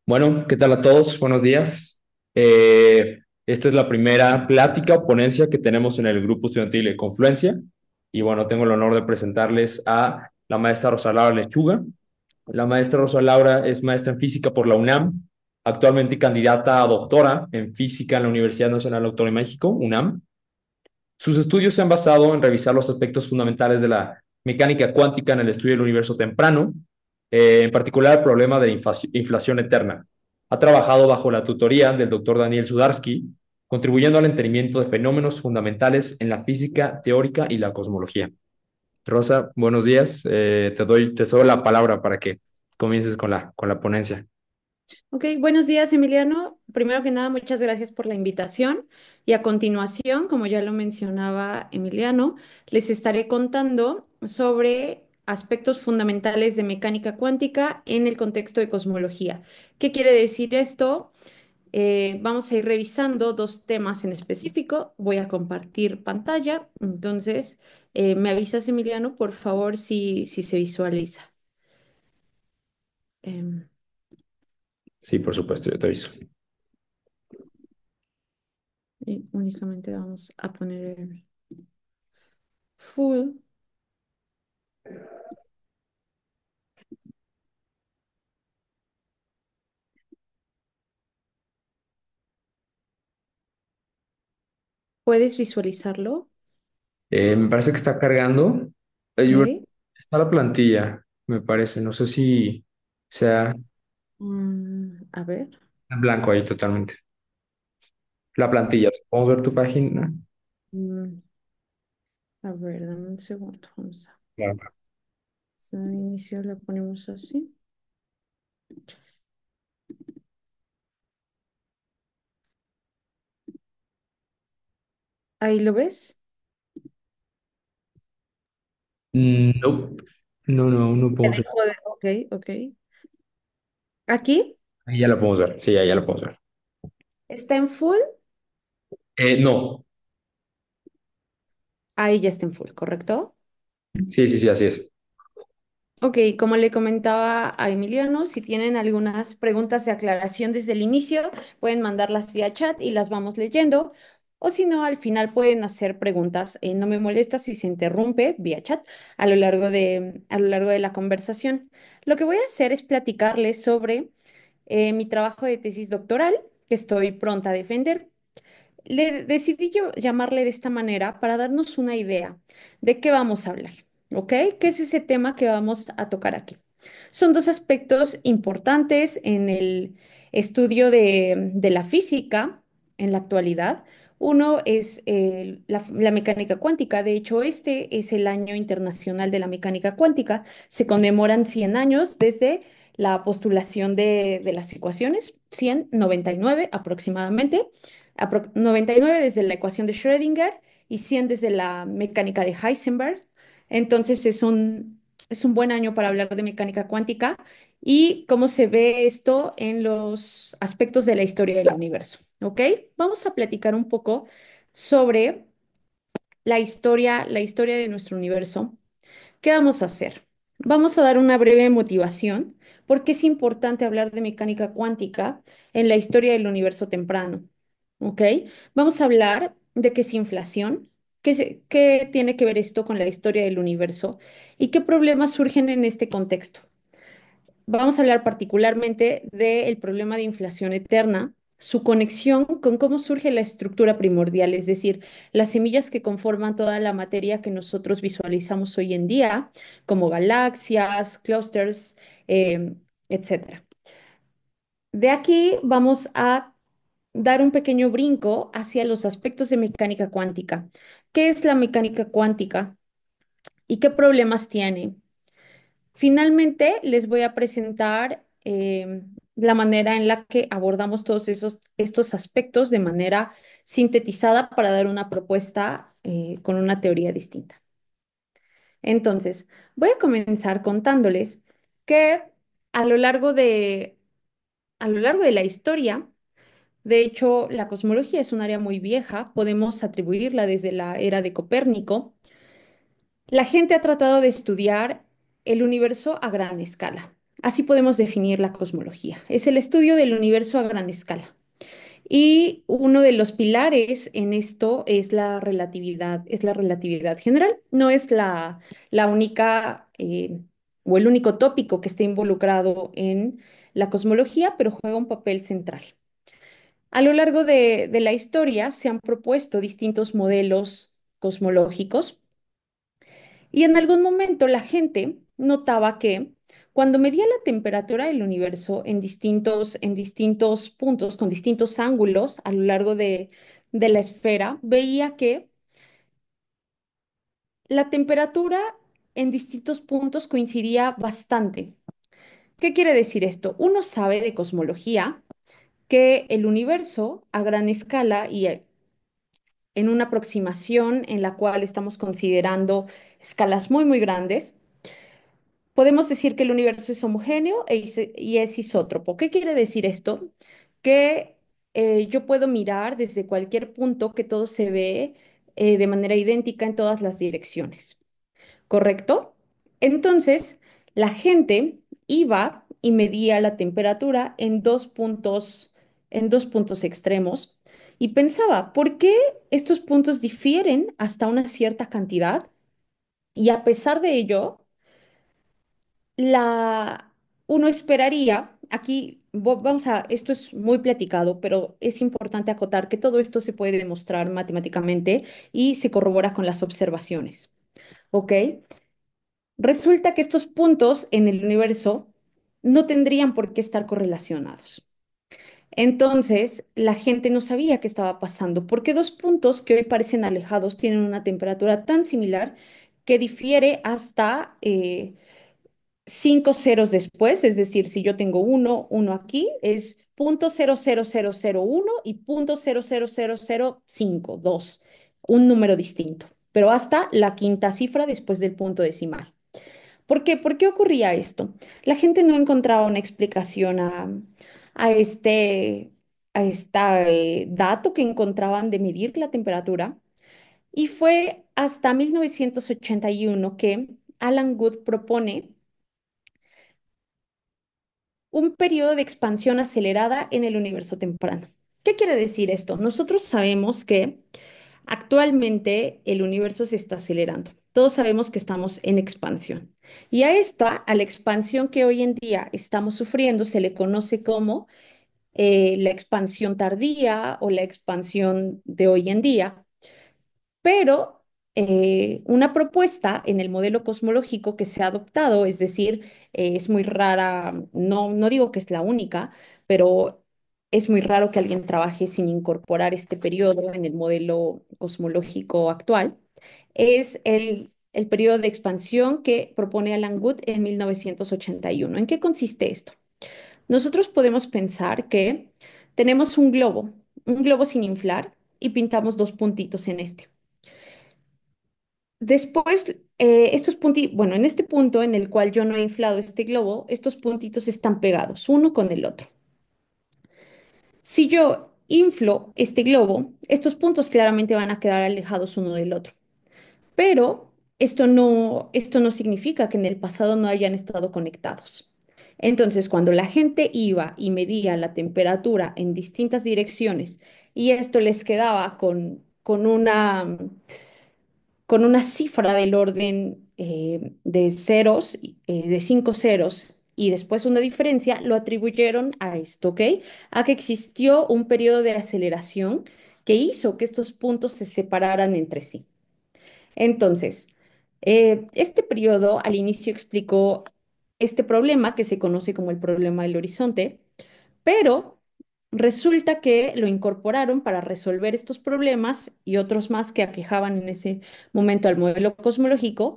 Bueno, ¿qué tal a todos? Buenos días. Esta es la primera plática o ponencia que tenemos en el grupo estudiantil de Confluencia. Y bueno, tengo el honor de presentarles a la maestra Rosa Laura Lechuga. La maestra Rosa Laura es maestra en física por la UNAM, actualmente candidata a doctora en física en la Universidad Nacional Autónoma de México, UNAM. Sus estudios se han basado en revisar los aspectos fundamentales de la mecánica cuántica en el estudio del universo temprano, en particular el problema de la inflación eterna. Ha trabajado bajo la tutoría del doctor Daniel Sudarsky, contribuyendo al entendimiento de fenómenos fundamentales en la física teórica y la cosmología. Rosa, buenos días. Te cedo la palabra para que comiences con la ponencia. Ok, buenos días, Emiliano. Primero que nada, muchas gracias por la invitación. Y a continuación, como ya lo mencionaba Emiliano, les estaré contando sobre aspectos fundamentales de mecánica cuántica en el contexto de cosmología. ¿Qué quiere decir esto? Vamos a ir revisando dos temas en específico. Voy a compartir pantalla. Entonces, me avisas, Emiliano, por favor, si se visualiza. Em, Sí, por supuesto, yo te aviso. y únicamente vamos a poner el full. ¿Puedes visualizarlo? Me parece que está cargando. Ok. Está la plantilla, me parece. No sé si sea A ver. en blanco ahí totalmente. La plantilla. ¿Podemos ver tu página? mm, a ver, dame un segundo. Claro. Al inicio le ponemos así. ¿Ahí lo ves? No, no Ya podemos ver. dejó de. Ok, ok. ¿Aquí? Ahí ya la podemos ver. Sí, ahí ya la podemos ver. ¿Está en full? No. Ahí ya está en full, ¿correcto? Sí, sí, sí, así es. Ok, como le comentaba a Emiliano, si tienen algunas preguntas de aclaración desde el inicio, pueden mandarlas vía chat y las vamos leyendo. O si no, al final pueden hacer preguntas. No me molesta si se interrumpe vía chat a lo largo de la conversación. Lo que voy a hacer es platicarles sobre mi trabajo de tesis doctoral que estoy pronta a defender. Decidí yo llamarle de esta manera para darnos una idea de qué vamos a hablar, ¿ok? ¿Qué es ese tema que vamos a tocar aquí? Son dos aspectos importantes en el estudio de la física en la actualidad. Uno es la mecánica cuántica. De hecho, este es el Año Internacional de la Mecánica Cuántica. Se conmemoran 100 años desde la postulación de las ecuaciones, 199 aproximadamente. 99 desde la ecuación de Schrödinger y 100 desde la mecánica de Heisenberg. Entonces es un buen año para hablar de mecánica cuántica y cómo se ve esto en los aspectos de la historia del universo. ¿Ok? Vamos a platicar un poco sobre la historia de nuestro universo. ¿Qué vamos a hacer? Vamos a dar una breve motivación porque es importante hablar de mecánica cuántica en la historia del universo temprano. ¿Ok? Vamos a hablar de qué es inflación, qué tiene que ver esto con la historia del universo y qué problemas surgen en este contexto. Vamos a hablar particularmente del problema de inflación eterna, su conexión con cómo surge la estructura primordial, es decir, las semillas que conforman toda la materia que nosotros visualizamos hoy en día, como galaxias, clústeres, eh, etcétera. De aquí vamos a dar un pequeño brinco hacia los aspectos de mecánica cuántica. ¿Qué es la mecánica cuántica y qué problemas tiene? Finalmente, les voy a presentar la manera en la que abordamos todos estos aspectos de manera sintetizada para dar una propuesta con una teoría distinta. Entonces, voy a comenzar contándoles que a lo largo de, a lo largo de la historia, de hecho, la cosmología es un área muy vieja, podemos atribuirla desde la era de Copérnico. La gente ha tratado de estudiar el universo a gran escala. Así podemos definir la cosmología. Es el estudio del universo a gran escala. Y uno de los pilares en esto es la relatividad general. No es la única o el único tópico que esté involucrado en la cosmología, pero juega un papel central. A lo largo de la historia se han propuesto distintos modelos cosmológicos y en algún momento la gente notaba que cuando medía la temperatura del universo en distintos puntos, con distintos ángulos a lo largo de la esfera, veía que la temperatura en distintos puntos coincidía bastante. ¿Qué quiere decir esto? Uno sabe de cosmología que el universo a gran escala y en una aproximación en la cual estamos considerando escalas muy grandes, podemos decir que el universo es homogéneo y es isótropo. ¿Qué quiere decir esto? Que yo puedo mirar desde cualquier punto que todo se ve de manera idéntica en todas las direcciones, ¿correcto? Entonces, la gente iba y medía la temperatura en dos puntos extremos y pensaba, ¿por qué estos puntos difieren hasta una cierta cantidad? Y a pesar de ello, la, uno esperaría, aquí vamos a, esto es muy platicado, pero es importante acotar que todo esto se puede demostrar matemáticamente y se corrobora con las observaciones, ¿ok? Resulta que estos puntos en el universo no tendrían por qué estar correlacionados. Entonces, la gente no sabía qué estaba pasando, porque dos puntos que hoy parecen alejados tienen una temperatura tan similar que difiere hasta cinco ceros después, es decir, si yo tengo uno aquí, es 0.00001 y 0.00005, dos, un número distinto, pero hasta la quinta cifra después del punto decimal. ¿Por qué? ¿Por qué ocurría esto? La gente no encontraba una explicación a este, a este dato que encontraban de medir la temperatura y fue hasta 1981 que Alan Guth propone un periodo de expansión acelerada en el universo temprano. ¿Qué quiere decir esto? Nosotros sabemos que actualmente el universo se está acelerando. Todos sabemos que estamos en expansión. Y a esta, a la expansión que hoy en día estamos sufriendo, se le conoce como la expansión tardía o la expansión de hoy en día. Pero una propuesta en el modelo cosmológico que se ha adoptado, es decir, es muy rara, no digo que es la única, pero es muy raro que alguien trabaje sin incorporar este periodo en el modelo cosmológico actual, es el periodo de expansión que propone Alan Guth en 1981. ¿En qué consiste esto? Nosotros podemos pensar que tenemos un globo sin inflar, y pintamos dos puntitos en este. Después, estos puntitos, bueno, en este punto en el cual yo no he inflado este globo, estos puntitos están pegados uno con el otro. Si yo inflo este globo, estos puntos claramente van a quedar alejados uno del otro. Pero esto no significa que en el pasado no hayan estado conectados. Entonces, cuando la gente iba y medía la temperatura en distintas direcciones y esto les quedaba con una cifra del orden de ceros, de cinco ceros y después una diferencia, lo atribuyeron a esto, ¿ok? A que existió un periodo de aceleración que hizo que estos puntos se separaran entre sí. Entonces, este periodo al inicio explicó este problema que se conoce como el problema del horizonte, pero resulta que lo incorporaron para resolver estos problemas y otros más que aquejaban en ese momento al modelo cosmológico,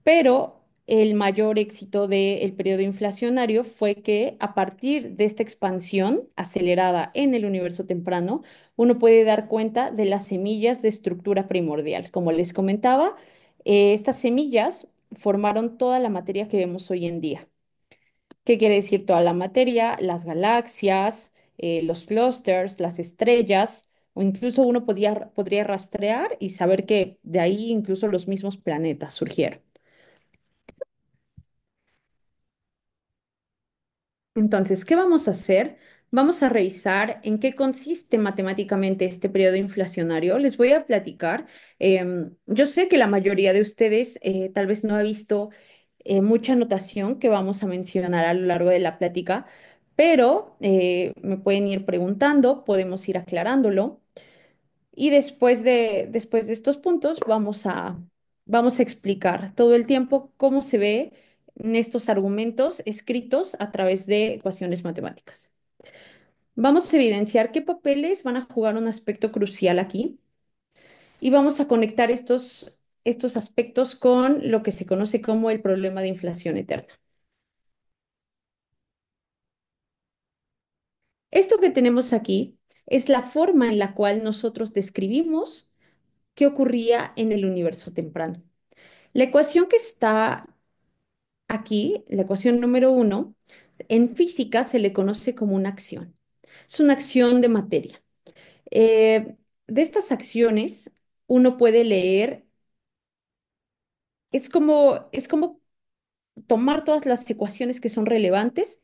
pero el mayor éxito del periodo inflacionario fue que a partir de esta expansión acelerada en el universo temprano, uno puede dar cuenta de las semillas de estructura primordial. Como les comentaba, estas semillas formaron toda la materia que vemos hoy en día. ¿Qué quiere decir toda la materia? Las galaxias, los clusters, las estrellas, o incluso uno podría rastrear y saber que de ahí incluso los mismos planetas surgieron. Entonces, ¿qué vamos a hacer? Vamos a revisar en qué consiste matemáticamente este periodo inflacionario. Les voy a platicar. Yo sé que la mayoría de ustedes tal vez no ha visto mucha notación que vamos a mencionar a lo largo de la plática, pero me pueden ir preguntando, podemos ir aclarándolo. Y después de estos puntos vamos a explicar todo el tiempo cómo se ve en estos argumentos escritos a través de ecuaciones matemáticas. Vamos a evidenciar qué papeles van a jugar un aspecto crucial aquí y vamos a conectar estos aspectos con lo que se conoce como el problema de inflación eterna. Esto que tenemos aquí es la forma en la cual nosotros describimos qué ocurría en el universo temprano. La ecuación que está aquí, la ecuación número uno, en física se le conoce como una acción. Es una acción de materia. De estas acciones, uno puede leer, es como tomar todas las ecuaciones que son relevantes,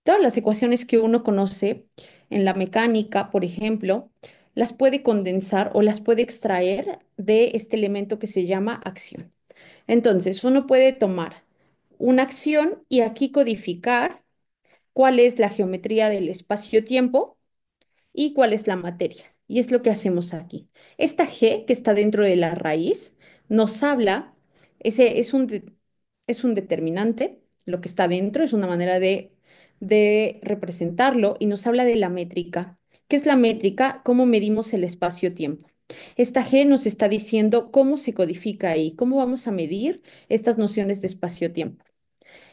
todas las ecuaciones que uno conoce en la mecánica, por ejemplo, las puede condensar o las puede extraer de este elemento que se llama acción. Entonces, uno puede tomar una acción y aquí codificar cuál es la geometría del espacio-tiempo y cuál es la materia. Y es lo que hacemos aquí. Esta G que está dentro de la raíz nos habla, ese es un determinante, lo que está dentro es una manera de representarlo y nos habla de la métrica. ¿Qué es la métrica? ¿Cómo medimos el espacio-tiempo? Esta G nos está diciendo cómo se codifica ahí, cómo vamos a medir estas nociones de espacio-tiempo.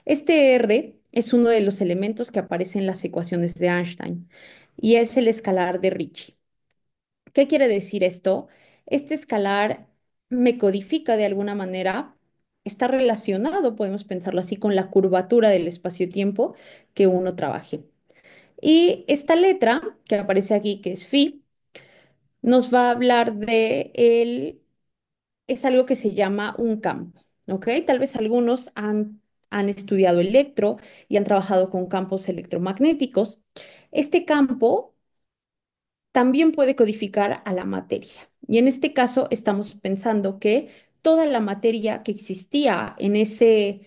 Este R es uno de los elementos que aparece en las ecuaciones de Einstein y es el escalar de Ricci. ¿Qué quiere decir esto? Este escalar me codifica de alguna manera, está relacionado, podemos pensarlo así, con la curvatura del espacio-tiempo que uno trabaje. Y esta letra que aparece aquí, que es phi, nos va a hablar es algo que se llama un campo, ¿ok? Tal vez algunos han estudiado electro y han trabajado con campos electromagnéticos. Este campo también puede codificar a la materia. Y en este caso estamos pensando que toda la materia que existía eh,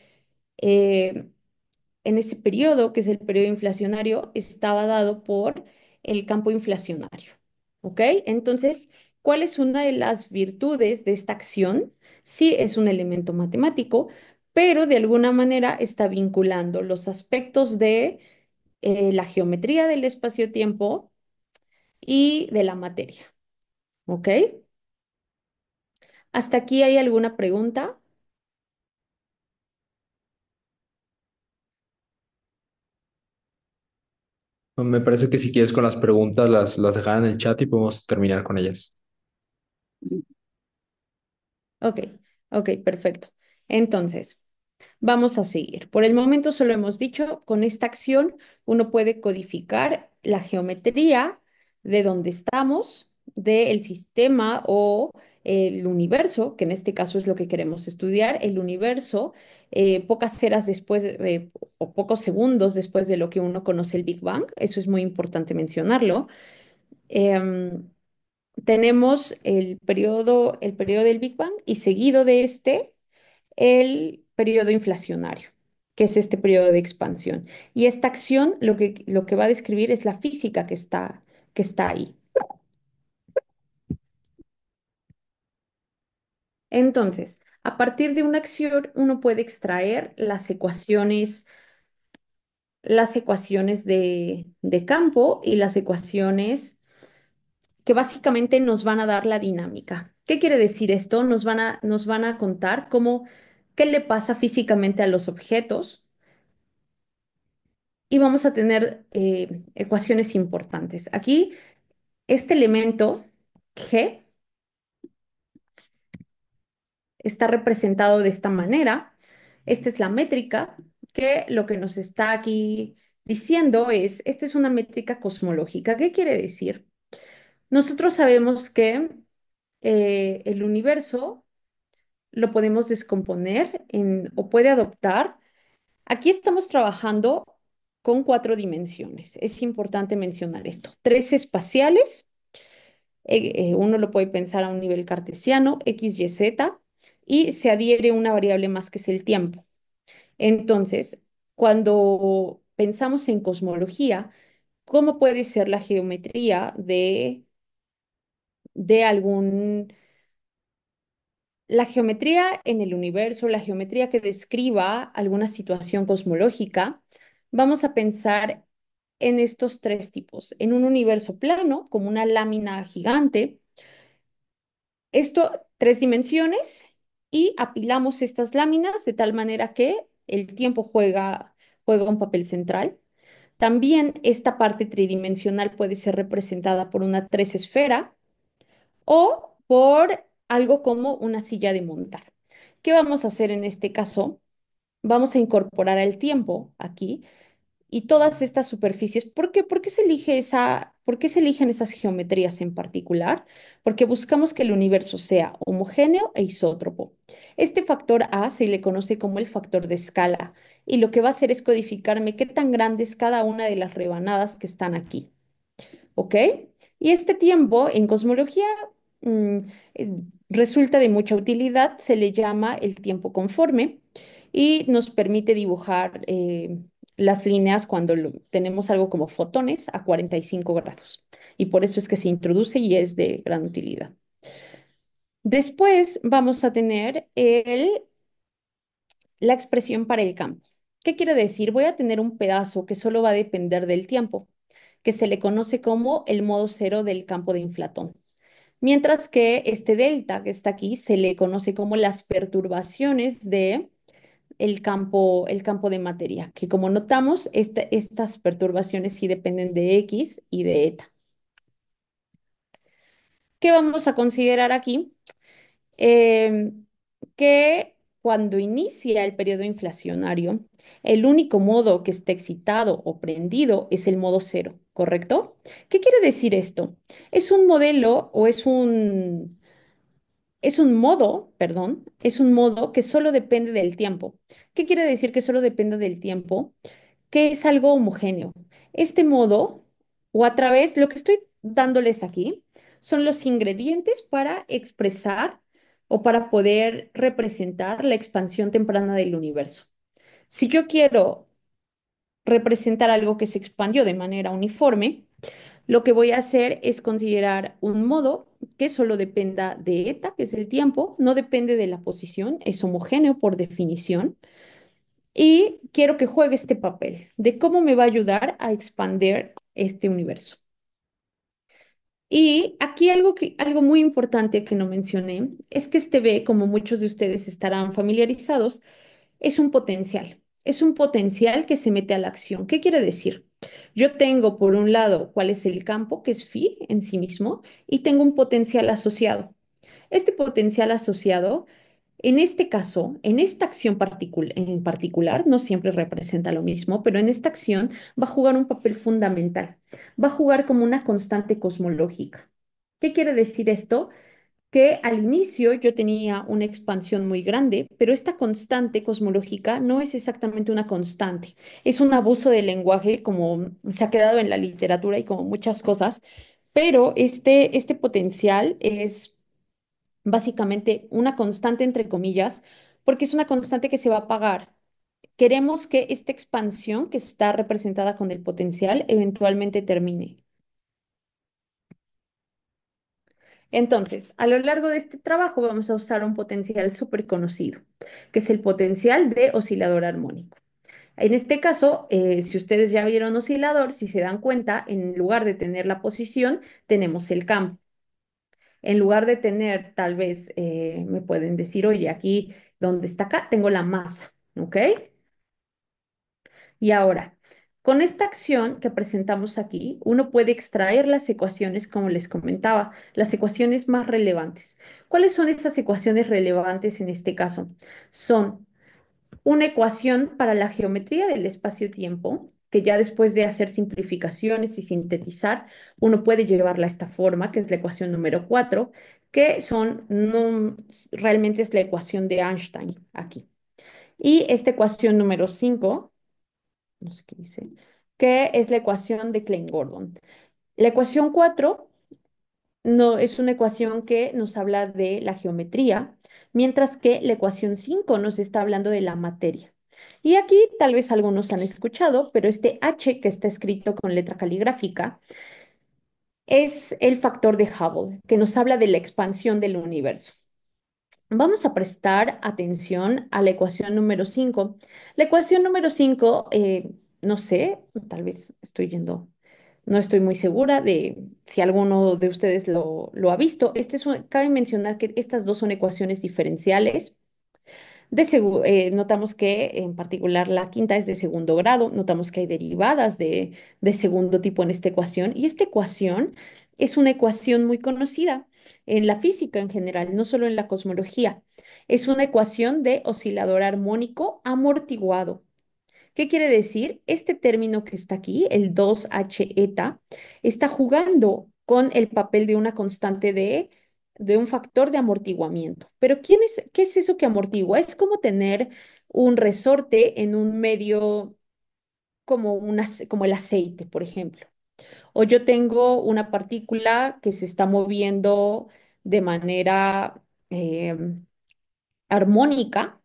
en ese periodo, que es el periodo inflacionario, estaba dado por el campo inflacionario. ¿Ok? Entonces, ¿cuál es una de las virtudes de esta acción? Sí, es un elemento matemático, pero de alguna manera está vinculando los aspectos de la geometría del espacio-tiempo y de la materia. ¿Ok? ¿Hasta aquí hay alguna pregunta? Me parece que si quieres con las preguntas las dejar en el chat y podemos terminar con ellas. Ok, ok, perfecto. Entonces, vamos a seguir. Por el momento solo hemos dicho, con esta acción uno puede codificar la geometría de donde estamos, del sistema o el universo, que en este caso es lo que queremos estudiar, el universo, pocas eras después o pocos segundos después de lo que uno conoce el Big Bang. Eso es muy importante mencionarlo. Em, Tenemos el periodo del Big Bang y seguido de este el periodo inflacionario, que es este periodo de expansión. Y esta acción lo que va a describir es la física que está ahí. Entonces, a partir de una acción, uno puede extraer las ecuaciones de campo y las ecuaciones que básicamente nos van a dar la dinámica. ¿Qué quiere decir esto? Nos van a contar qué le pasa físicamente a los objetos y vamos a tener ecuaciones importantes. Aquí, este elemento G está representado de esta manera. Esta es la métrica que lo que nos está aquí diciendo es, esta es una métrica cosmológica. ¿Qué quiere decir? Nosotros sabemos que el universo lo podemos descomponer o puede adoptar. Aquí estamos trabajando con cuatro dimensiones. Es importante mencionar esto. Tres espaciales, uno lo puede pensar a un nivel cartesiano, X, Y, Z, y se adhiere una variable más que es el tiempo. Entonces, cuando pensamos en cosmología, ¿cómo puede ser la geometría de algún, la geometría en el universo, la geometría que describa alguna situación cosmológica? Vamos a pensar en estos tres tipos, en un universo plano, como una lámina gigante, esto, tres dimensiones, y apilamos estas láminas de tal manera que el tiempo juega un papel central. También esta parte tridimensional puede ser representada por una tres esfera o por algo como una silla de montar. ¿Qué vamos a hacer en este caso? Vamos a incorporar el tiempo aquí y todas estas superficies. ¿Por qué se elige por qué se eligen esas geometrías en particular? Porque buscamos que el universo sea homogéneo e isótropo. Este factor A se le conoce como el factor de escala y lo que va a hacer es codificarme qué tan grande es cada una de las rebanadas que están aquí. ¿Ok? Y este tiempo en cosmología mm, eh, resulta de mucha utilidad, se le llama el tiempo conforme y nos permite dibujar las líneas cuando tenemos algo como fotones a 45 grados. Y por eso es que se introduce y es de gran utilidad. Después vamos a tener la expresión para el campo. ¿Qué quiere decir? Voy a tener un pedazo que solo va a depender del tiempo, que se le conoce como el modo cero del campo de inflatón. Mientras que este delta que está aquí se le conoce como las perturbaciones de el campo de materia, que como notamos, estas perturbaciones sí dependen de X y de eta. ¿Qué vamos a considerar aquí? Em, que cuando inicia el periodo inflacionario, el único modo que está excitado o prendido es el modo cero, ¿correcto? ¿Qué quiere decir esto? Es un modelo o es un modo, perdón, es un modo que solo depende del tiempo. ¿Qué quiere decir que solo depende del tiempo? Que es algo homogéneo. Este modo, o a través, lo que estoy dándoles aquí, son los ingredientes para expresar o para poder representar la expansión temprana del universo. Si yo quiero representar algo que se expandió de manera uniforme, lo que voy a hacer es considerar un modo que solo dependa de eta, que es el tiempo, no depende de la posición, es homogéneo por definición. Y quiero que juegue este papel de cómo me va a ayudar a expandir este universo. Y aquí algo muy importante que no mencioné es que este B, como muchos de ustedes estarán familiarizados, es un potencial. Es un potencial que se mete a la acción. ¿Qué quiere decir? Yo tengo por un lado cuál es el campo, que es phi en sí mismo, y tengo un potencial asociado. Este potencial asociado, en este caso, en esta acción en particular, no siempre representa lo mismo, pero en esta acción va a jugar un papel fundamental. Va a jugar como una constante cosmológica. ¿Qué quiere decir esto? Que al inicio yo tenía una expansión muy grande, pero esta constante cosmológica no es exactamente una constante, es un abuso del lenguaje como se ha quedado en la literatura y como muchas cosas, pero este potencial es básicamente una constante entre comillas, porque es una constante que se va a apagar. Queremos que esta expansión que está representada con el potencial eventualmente termine. Entonces, a lo largo de este trabajo vamos a usar un potencial súper conocido, que es el potencial de oscilador armónico. En este caso, si ustedes ya vieron oscilador, si se dan cuenta, en lugar de tener la posición, tenemos el campo. En lugar de tener, tal vez, me pueden decir, oye, aquí donde está acá, tengo la masa, ¿ok? Y ahora, con esta acción que presentamos aquí, uno puede extraer las ecuaciones, como les comentaba, las ecuaciones más relevantes. ¿Cuáles son esas ecuaciones relevantes en este caso? Son una ecuación para la geometría del espacio-tiempo, que ya después de hacer simplificaciones y sintetizar, uno puede llevarla a esta forma, que es la ecuación número 4, que no, realmente es la ecuación de Einstein aquí. Y esta ecuación número 5 no sé qué dice. que es la ecuación de Klein-Gordon. La ecuación 4 no, es una ecuación que nos habla de la geometría, mientras que la ecuación 5 nos está hablando de la materia. Y aquí tal vez algunos han escuchado, pero este H que está escrito con letra caligráfica es el factor de Hubble, que nos habla de la expansión del universo. Vamos a prestar atención a la ecuación número 5. La ecuación número 5, no sé, tal vez estoy yendo, no estoy muy segura de si alguno de ustedes lo ha visto. Cabe mencionar que estas dos son ecuaciones diferenciales. Notamos que en particular la quinta es de segundo grado, notamos que hay derivadas de segundo tipo en esta ecuación y esta ecuación es una ecuación muy conocida en la física en general, no solo en la cosmología. Es una ecuación de oscilador armónico amortiguado. ¿Qué quiere decir? Este término que está aquí, el 2H eta, está jugando con el papel de una constante de un factor de amortiguamiento. Pero ¿qué es eso que amortigua? Es como tener un resorte en un medio como el aceite, por ejemplo. O yo tengo una partícula que se está moviendo de manera armónica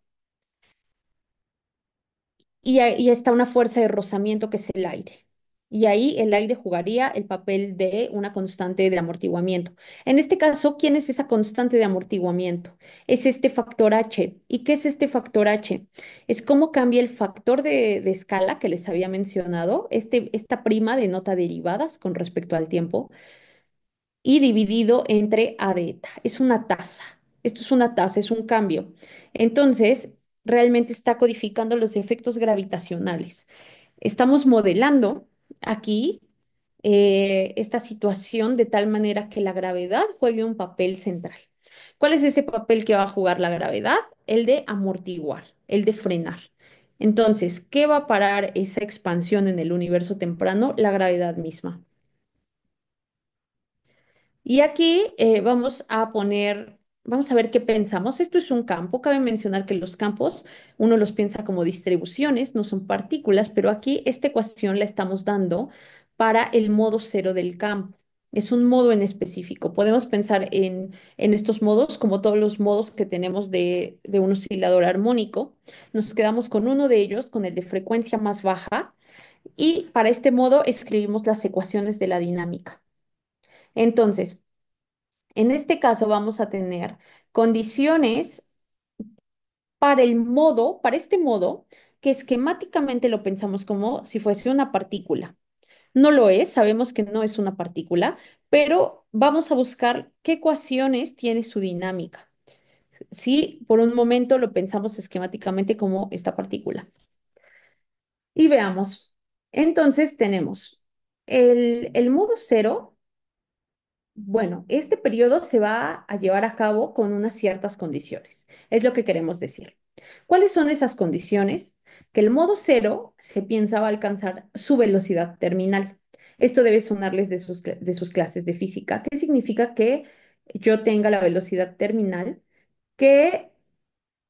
y ahí está una fuerza de rozamiento que es el aire. Y ahí el aire jugaría el papel de una constante de amortiguamiento. En este caso, ¿quién es esa constante de amortiguamiento? Es este factor H. ¿Y qué es este factor H? Es cómo cambia el factor de escala que les había mencionado. Esta prima denota derivadas con respecto al tiempo y dividido entre A de eta. Es una tasa. Esto es una tasa, es un cambio. Entonces, realmente está codificando los efectos gravitacionales. Estamos modelando aquí esta situación de tal manera que la gravedad juegue un papel central. ¿Cuál es ese papel que va a jugar la gravedad? El de amortiguar, el de frenar. Entonces, ¿qué va a parar esa expansión en el universo temprano? La gravedad misma. Y aquí vamos a ver qué pensamos. Esto es un campo. Cabe mencionar que los campos uno los piensa como distribuciones, no son partículas, pero aquí esta ecuación la estamos dando para el modo cero del campo. Es un modo en específico. Podemos pensar en estos modos como todos los modos que tenemos de un oscilador armónico. Nos quedamos con uno de ellos, con el de frecuencia más baja, y para este modo escribimos las ecuaciones de la dinámica. Entonces, en este caso vamos a tener condiciones para este modo, que esquemáticamente lo pensamos como si fuese una partícula. No lo es, sabemos que no es una partícula, pero vamos a buscar qué ecuaciones tiene su dinámica. Si por un momento lo pensamos esquemáticamente como esta partícula. Y veamos. Entonces tenemos el modo cero. Bueno, este periodo se va a llevar a cabo con unas ciertas condiciones, es lo que queremos decir. ¿Cuáles son esas condiciones? Que el modo cero se piensa va a alcanzar su velocidad terminal. Esto debe sonarles de sus clases de física. ¿Qué significa que yo tenga la velocidad terminal? Que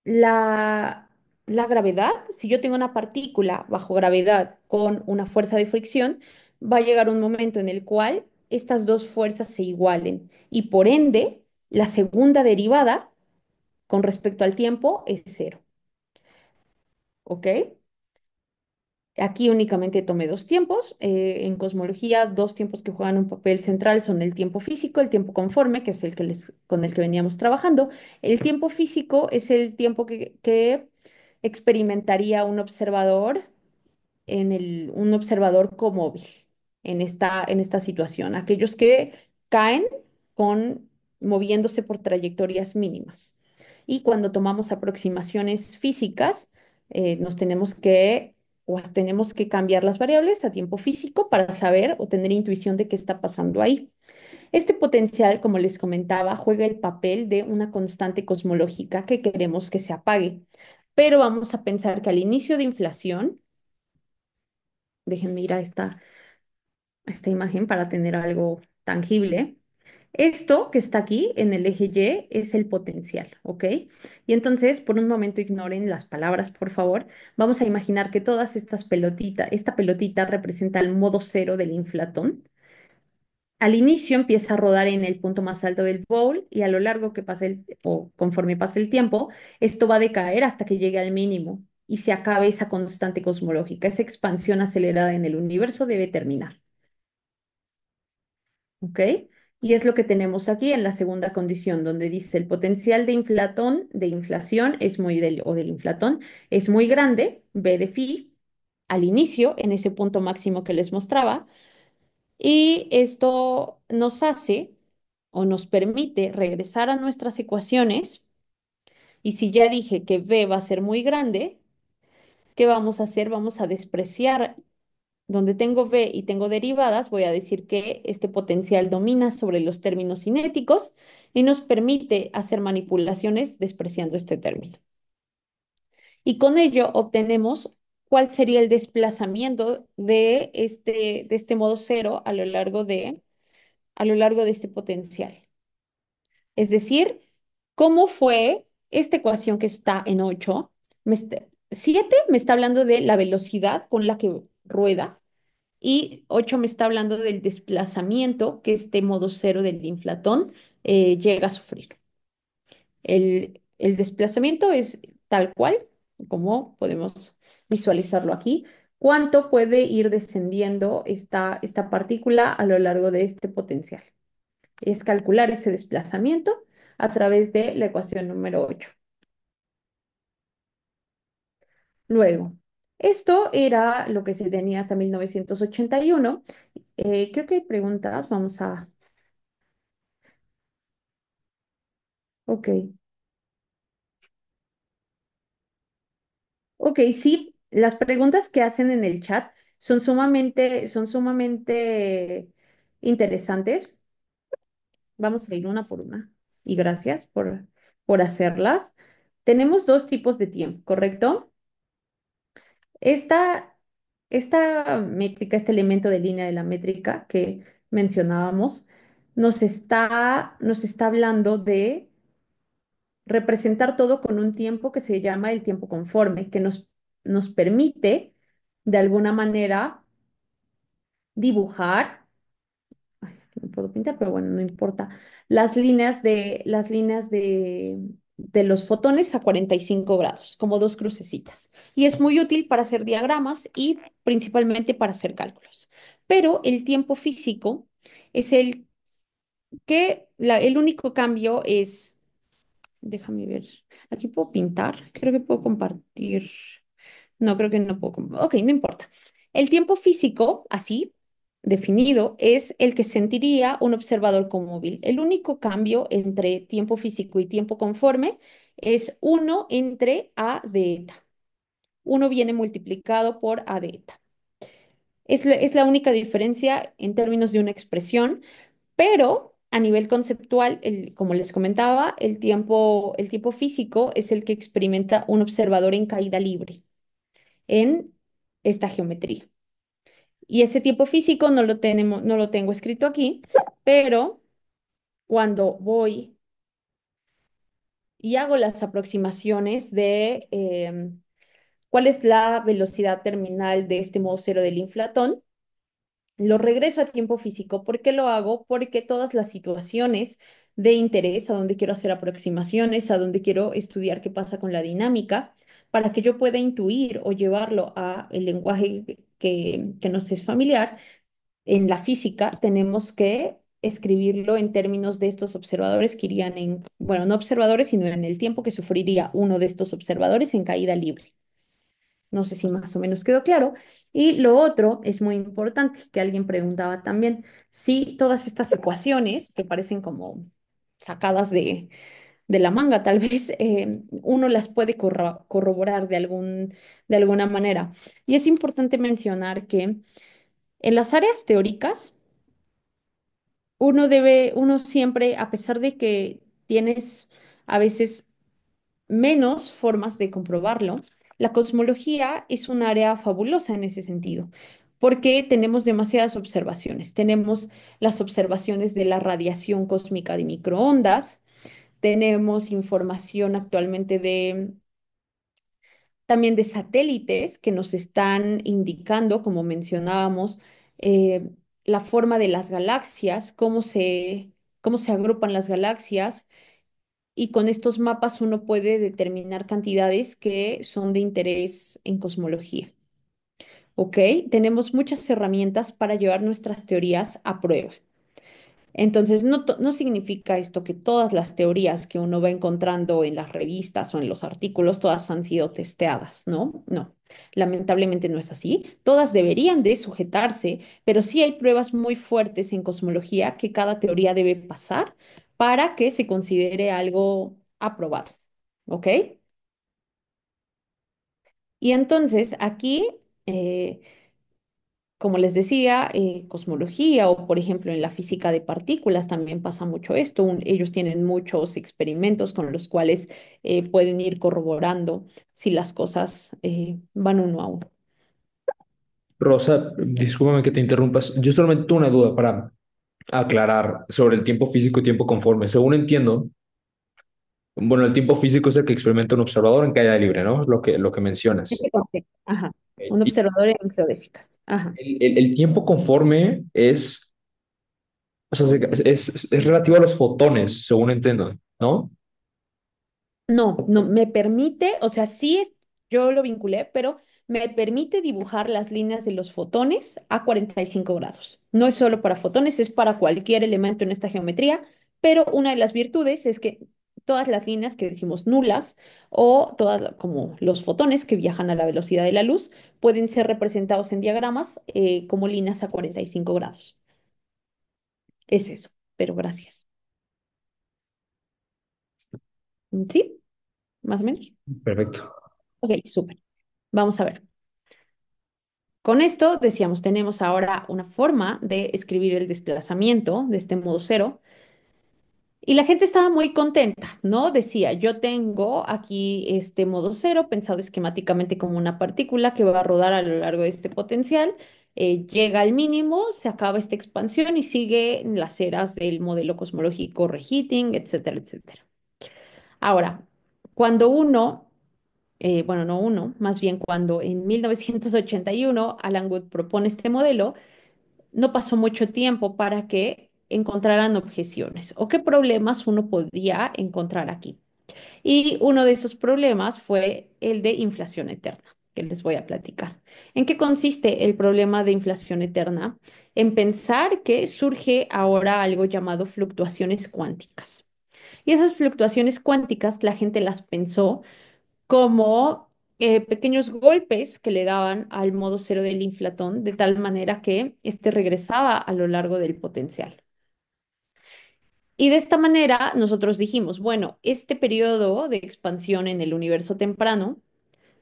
la, la gravedad, si yo tengo una partícula bajo gravedad con una fuerza de fricción, va a llegar un momento en el cual estas dos fuerzas se igualen y por ende la segunda derivada con respecto al tiempo es cero. ¿Ok? Aquí únicamente tomé dos tiempos. En cosmología, dos tiempos que juegan un papel central son el tiempo físico, el tiempo conforme, que es con el que veníamos trabajando. El tiempo físico es el tiempo que experimentaría un observador un observador comóvil en esta situación. Aquellos que caen con, moviéndose por trayectorias mínimas. Y cuando tomamos aproximaciones físicas, nos tenemos que cambiar las variables a tiempo físico para saber o tener intuición de qué está pasando ahí. Este potencial, como les comentaba, juega el papel de una constante cosmológica que queremos que se apague. Pero vamos a pensar que al inicio de inflación, déjenme ir a esta imagen para tener algo tangible. Esto que está aquí en el eje Y es el potencial, ¿ok? Y entonces, por un momento ignoren las palabras, por favor. Vamos a imaginar que todas estas pelotitas, esta pelotita representa el modo cero del inflatón. Al inicio empieza a rodar en el punto más alto del bowl y a lo largo que pase o conforme pase el tiempo, esto va a decaer hasta que llegue al mínimo y se acabe esa constante cosmológica. Esa expansión acelerada en el universo debe terminar. ¿Ok? Y es lo que tenemos aquí en la segunda condición, donde dice el potencial de inflación es o del inflatón, es muy grande, B de phi, al inicio, en ese punto máximo que les mostraba, y esto nos hace o nos permite regresar a nuestras ecuaciones, y si ya dije que V va a ser muy grande, ¿qué vamos a hacer? Vamos a despreciar donde tengo V y tengo derivadas, voy a decir que este potencial domina sobre los términos cinéticos y nos permite hacer manipulaciones despreciando este término. Y con ello obtenemos cuál sería el desplazamiento de este modo cero a lo largo de este potencial. Es decir, cómo fue esta ecuación que está en 8. 7 me está hablando de la velocidad con la que rueda y 8 me está hablando del desplazamiento que este modo cero del inflatón llega a sufrir. El desplazamiento es tal cual, como podemos visualizarlo aquí, cuánto puede ir descendiendo esta partícula a lo largo de este potencial. Es calcular ese desplazamiento a través de la ecuación número 8. Luego, esto era lo que se tenía hasta 1981. Creo que hay preguntas. Vamos a... Ok. Ok, sí, las preguntas que hacen en el chat son sumamente interesantes. Vamos a ir una por una. Y gracias por hacerlas. Tenemos dos tipos de tiempo, ¿correcto? Esta, esta métrica, este elemento de línea de la métrica que mencionábamos, nos está hablando de representar todo con un tiempo que se llama el tiempo conforme, que nos permite de alguna manera dibujar, ay, aquí no puedo pintar, pero bueno, no importa, de los fotones a 45 grados, como dos crucecitas. Y es muy útil para hacer diagramas y principalmente para hacer cálculos. Pero el tiempo físico es el único cambio es. Déjame ver. Aquí puedo pintar. Creo que puedo compartir. No, creo que no puedo. Ok, no importa. El tiempo físico, así definido, es el que sentiría un observador con móvil. El único cambio entre tiempo físico y tiempo conforme es uno entre A de eta. Uno viene multiplicado por A de eta. Es la única diferencia en términos de una expresión, pero a nivel conceptual, como les comentaba, el tiempo físico es el que experimenta un observador en caída libre en esta geometría. Y ese tiempo físico no lo tengo escrito aquí, pero cuando voy y hago las aproximaciones de cuál es la velocidad terminal de este modo cero del inflatón, lo regreso a tiempo físico. ¿Por qué lo hago? Porque todas las situaciones de interés, a donde quiero hacer aproximaciones, a donde quiero estudiar qué pasa con la dinámica, para que yo pueda intuir o llevarlo a el lenguaje que nos es familiar, en la física tenemos que escribirlo en términos de estos observadores que irían bueno, no observadores, sino en el tiempo que sufriría uno de estos observadores en caída libre. No sé si más o menos quedó claro. Y lo otro es muy importante, que alguien preguntaba también, si todas estas ecuaciones, que parecen como sacadas de la manga, tal vez uno las puede corroborar de alguna manera. Y es importante mencionar que en las áreas teóricas, uno siempre, a pesar de que tienes a veces menos formas de comprobarlo, la cosmología es un área fabulosa en ese sentido, porque tenemos demasiadas observaciones. Tenemos las observaciones de la radiación cósmica de microondas, tenemos información actualmente de también de satélites que nos están indicando, como mencionábamos, eh, la forma de las galaxias, cómo se agrupan las galaxias, y con estos mapas uno puede determinar cantidades que son de interés en cosmología. ¿Ok? Tenemos muchas herramientas para llevar nuestras teorías a prueba. Entonces, no significa esto que todas las teorías que uno va encontrando en las revistas o en los artículos, todas han sido testeadas, ¿no? No, lamentablemente no es así. Todas deberían de sujetarse, pero sí hay pruebas muy fuertes en cosmología que cada teoría debe pasar para que se considere algo aprobado, ¿ok? Y entonces aquí... eh, como les decía, cosmología o, por ejemplo, en la física de partículas también pasa mucho esto. Ellos tienen muchos experimentos con los cuales pueden ir corroborando si las cosas van uno a uno. Rosa, discúlpame que te interrumpas. Yo solamente tengo una duda para aclarar sobre el tiempo físico y tiempo conforme. Según entiendo, bueno, el tiempo físico es el que experimenta un observador en caída libre, ¿no? Es lo que mencionas. Este concepto. Ajá. Un Y observador en geodésicas. Ajá. el tiempo conforme es, o sea, es relativo a los fotones, según entiendo, ¿no? No, me permite, o sea, yo lo vinculé, pero me permite dibujar las líneas de los fotones a 45 grados. No es solo para fotones, es para cualquier elemento en esta geometría, pero una de las virtudes es que todas las líneas que decimos nulas o todas como los fotones que viajan a la velocidad de la luz pueden ser representados en diagramas como líneas a 45 grados. Es eso, pero gracias. ¿Sí? Más o menos. Perfecto. Ok, súper. Vamos a ver. Con esto, decíamos, tenemos ahora una forma de escribir el desplazamiento de este modo cero. Y la gente estaba muy contenta, ¿no? Decía, yo tengo aquí este modo cero pensado esquemáticamente como una partícula que va a rodar a lo largo de este potencial, llega al mínimo, se acaba esta expansión y sigue las eras del modelo cosmológico Reheating, etcétera, etcétera. Ahora, cuando uno bueno, no uno, más bien cuando en 1981 Alan Wood propone este modelo, no pasó mucho tiempo para que encontraran objeciones o qué problemas uno podía encontrar aquí. Y uno de esos problemas fue el de inflación eterna, que les voy a platicar. ¿En qué consiste el problema de inflación eterna? En pensar que surge ahora algo llamado fluctuaciones cuánticas. Y esas fluctuaciones cuánticas la gente las pensó como pequeños golpes que le daban al modo cero del inflatón, de tal manera que éste regresaba a lo largo del potencial. Y de esta manera nosotros dijimos, bueno, este periodo de expansión en el universo temprano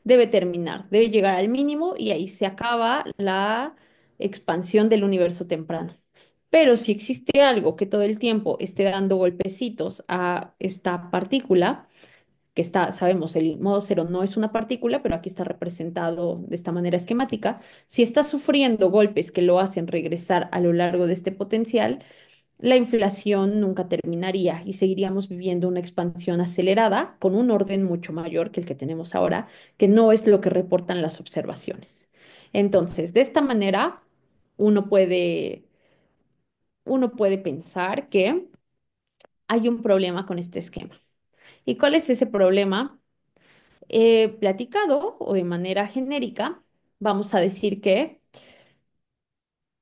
debe terminar, debe llegar al mínimo y ahí se acaba la expansión del universo temprano. Pero si existe algo que todo el tiempo esté dando golpecitos a esta partícula, que está, sabemos, el modo cero no es una partícula, pero aquí está representado de esta manera esquemática. Si está sufriendo golpes que lo hacen regresar a lo largo de este potencial, la inflación nunca terminaría y seguiríamos viviendo una expansión acelerada con un orden mucho mayor que el que tenemos ahora, que no es lo que reportan las observaciones. Entonces, de esta manera, uno puede, uno puede pensar que hay un problema con este esquema. ¿Y cuál es ese problema? Platicado o de manera genérica, vamos a decir que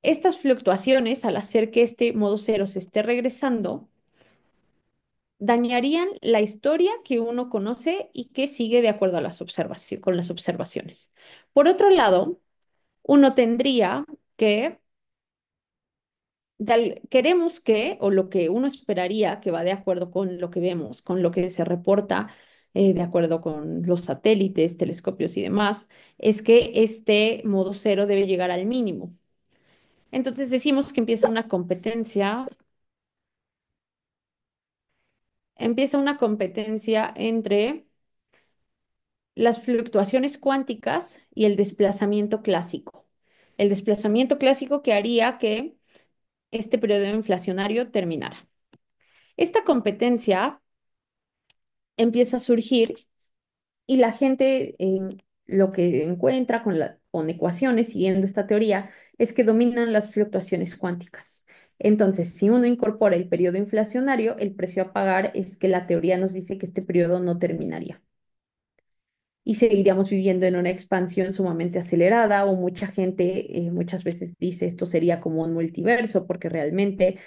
estas fluctuaciones, al hacer que este modo cero se esté regresando, dañarían la historia que uno conoce y que sigue de acuerdo a con las observaciones. Por otro lado, uno tendría que queremos que, o lo que uno esperaría que va de acuerdo con lo que vemos, con lo que se reporta, de acuerdo con los satélites, telescopios y demás, es que este modo cero debe llegar al mínimo. Entonces decimos que empieza una competencia entre las fluctuaciones cuánticas y el desplazamiento clásico. el desplazamiento clásico que haría que este periodo inflacionario terminara. Esta competencia empieza a surgir y la gente lo que encuentra con ecuaciones siguiendo esta teoría es que dominan las fluctuaciones cuánticas. Entonces, si uno incorpora el periodo inflacionario, el precio a pagar es que la teoría nos dice que este periodo no terminaría y seguiríamos viviendo en una expansión sumamente acelerada o mucha gente muchas veces dice esto sería como un multiverso porque realmente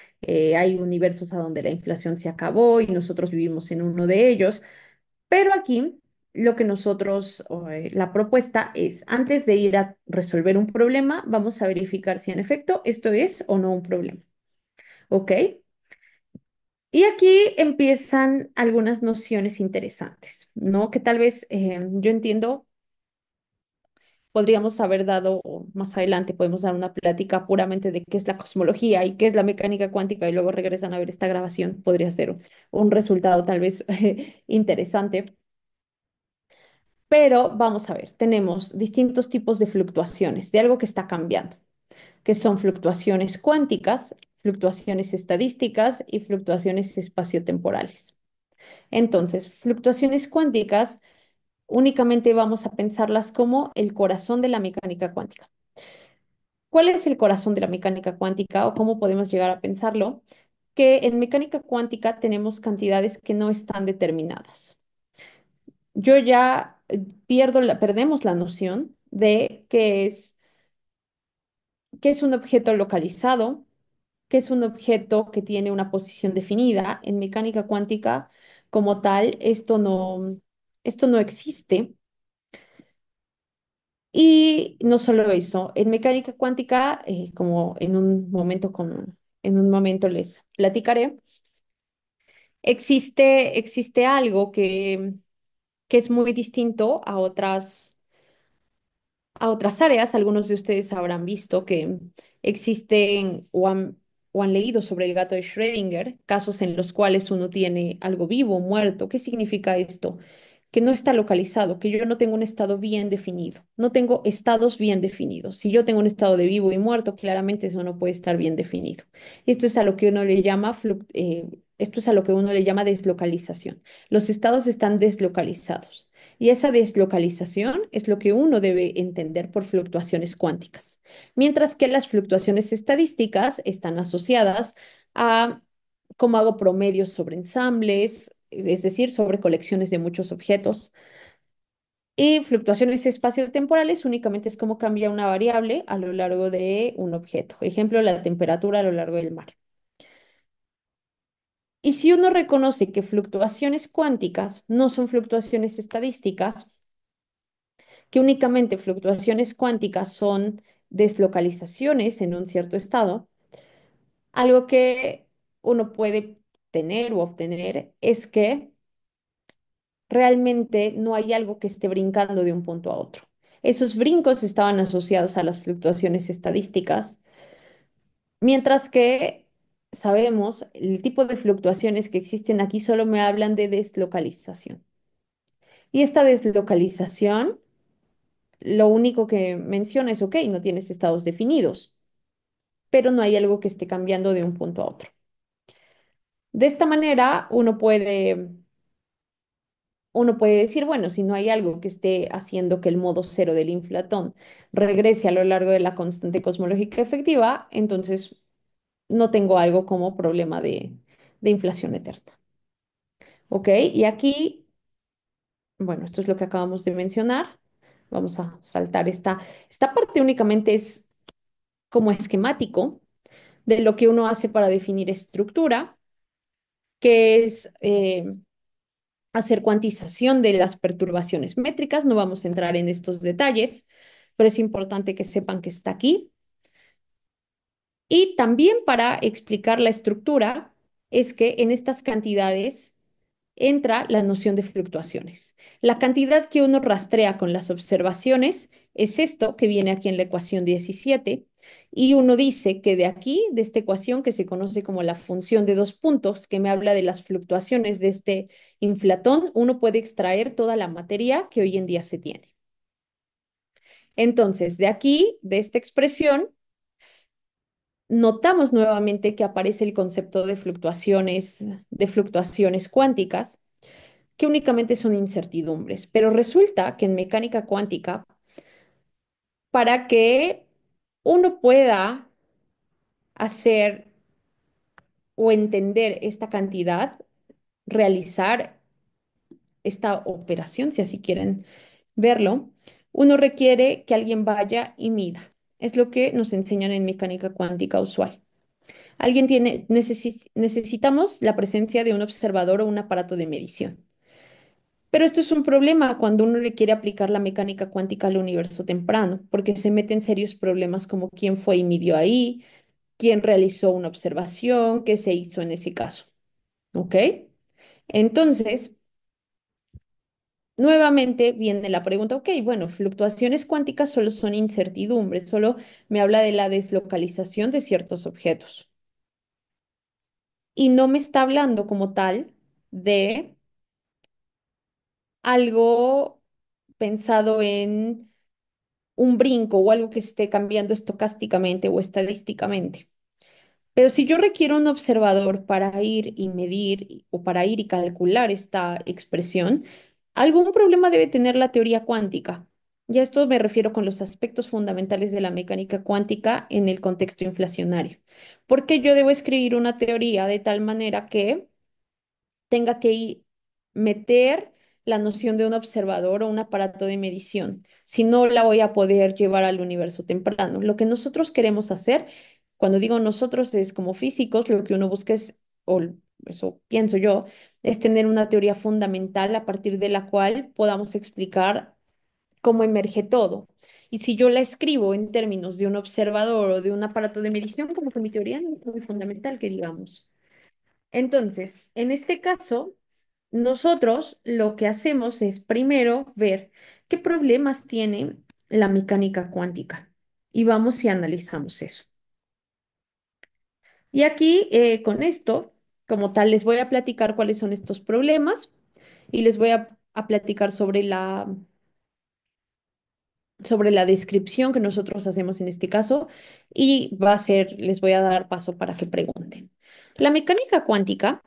hay universos a donde la inflación se acabó y nosotros vivimos en uno de ellos. Pero aquí lo que nosotros, la propuesta es, antes de ir a resolver un problema, vamos a verificar si en efecto esto es o no un problema. ¿Ok? Y aquí empiezan algunas nociones interesantes, ¿no? Que tal vez yo entiendo, podríamos haber dado, o más adelante podemos dar una plática puramente de qué es la cosmología y qué es la mecánica cuántica y luego regresan a ver esta grabación. Podría ser un resultado tal vez interesante. Pero vamos a ver, tenemos distintos tipos de fluctuaciones, de algo que está cambiando, que son fluctuaciones cuánticas, fluctuaciones estadísticas y fluctuaciones espaciotemporales. Entonces, fluctuaciones cuánticas únicamente vamos a pensarlas como el corazón de la mecánica cuántica. ¿Cuál es el corazón de la mecánica cuántica o cómo podemos llegar a pensarlo? Que en mecánica cuántica tenemos cantidades que no están determinadas. Yo ya perdemos la noción de qué es un objeto localizado, qué es un objeto que tiene una posición definida. En mecánica cuántica, como tal, esto no existe. Y no solo eso, en mecánica cuántica, como en un momento les platicaré, existe algo que es muy distinto a otras áreas. Algunos de ustedes habrán visto que existen o han leído sobre el gato de Schrödinger, casos en los cuales uno tiene algo vivo o muerto. ¿Qué significa esto? Que no está localizado, que yo no tengo un estado bien definido, no tengo estados bien definidos. Si yo tengo un estado de vivo y muerto, claramente eso no puede estar bien definido. Esto es a lo que uno le llama, esto es a lo que uno le llama deslocalización. Los estados están deslocalizados. Y esa deslocalización es lo que uno debe entender por fluctuaciones cuánticas, mientras que las fluctuaciones estadísticas están asociadas a cómo hago promedios sobre ensambles, es decir, sobre colecciones de muchos objetos. Y fluctuaciones espaciotemporales únicamente es cómo cambia una variable a lo largo de un objeto. Ejemplo, la temperatura a lo largo del mar. Y si uno reconoce que fluctuaciones cuánticas no son fluctuaciones estadísticas, que únicamente fluctuaciones cuánticas son deslocalizaciones en un cierto estado, algo que uno puede tener o obtener es que realmente no hay algo que esté brincando de un punto a otro. Esos brincos estaban asociados a las fluctuaciones estadísticas, mientras que sabemos el tipo de fluctuaciones que existen aquí solo me hablan de deslocalización. Y esta deslocalización, lo único que menciona es, ok, no tienes estados definidos, pero no hay algo que esté cambiando de un punto a otro. De esta manera, uno puede decir, bueno, si no hay algo que esté haciendo que el modo cero del inflatón regrese a lo largo de la constante cosmológica efectiva, entonces no tengo algo como problema de inflación eterna. ¿Ok? Y aquí, bueno, esto es lo que acabamos de mencionar. Vamos a saltar esta parte únicamente es como esquemático de lo que uno hace para definir estructura, que es hacer cuantización de las perturbaciones métricas. No vamos a entrar en estos detalles, pero es importante que sepan que está aquí. Y también para explicar la estructura, es que en estas cantidades entra la noción de fluctuaciones. La cantidad que uno rastrea con las observaciones es esto que viene aquí en la ecuación 17 y uno dice que de aquí, de esta ecuación que se conoce como la función de dos puntos, que me habla de las fluctuaciones de este inflatón, uno puede extraer toda la materia que hoy en día se tiene. Entonces, de aquí, de esta expresión, notamos nuevamente que aparece el concepto de fluctuaciones cuánticas, que únicamente son incertidumbres. Pero resulta que en mecánica cuántica, para que uno pueda hacer o entender esta cantidad, realizar esta operación, si así quieren verlo, uno requiere que alguien vaya y mida. Es lo que nos enseñan en mecánica cuántica usual. Necesitamos la presencia de un observador o un aparato de medición. Pero esto es un problema cuando uno le quiere aplicar la mecánica cuántica al universo temprano, porque se meten serios problemas como quién fue y midió ahí, quién realizó una observación, qué se hizo en ese caso. ¿Ok? Entonces, nuevamente viene la pregunta, ok, bueno, fluctuaciones cuánticas solo son incertidumbres, solo me habla de la deslocalización de ciertos objetos. Y no me está hablando como tal de algo pensado en un brinco o algo que esté cambiando estocásticamente o estadísticamente. Pero si yo requiero un observador para ir y medir o para ir y calcular esta expresión, algún problema debe tener la teoría cuántica. Y a esto me refiero con los aspectos fundamentales de la mecánica cuántica en el contexto inflacionario. Porque yo debo escribir una teoría de tal manera que tenga que meter la noción de un observador o un aparato de medición. Si no, la voy a poder llevar al universo temprano. Lo que nosotros queremos hacer, cuando digo nosotros, es como físicos, lo que uno busca es, o eso pienso yo, es tener una teoría fundamental a partir de la cual podamos explicar cómo emerge todo. Y si yo la escribo en términos de un observador o de un aparato de medición, como que mi teoría no es muy fundamental, que digamos. Entonces, en este caso, nosotros lo que hacemos es primero ver qué problemas tiene la mecánica cuántica y vamos y analizamos eso. Y aquí, con esto, como tal, les voy a platicar cuáles son estos problemas y les voy a platicar sobre la descripción que nosotros hacemos en este caso y va a ser, les voy a dar paso para que pregunten. La mecánica cuántica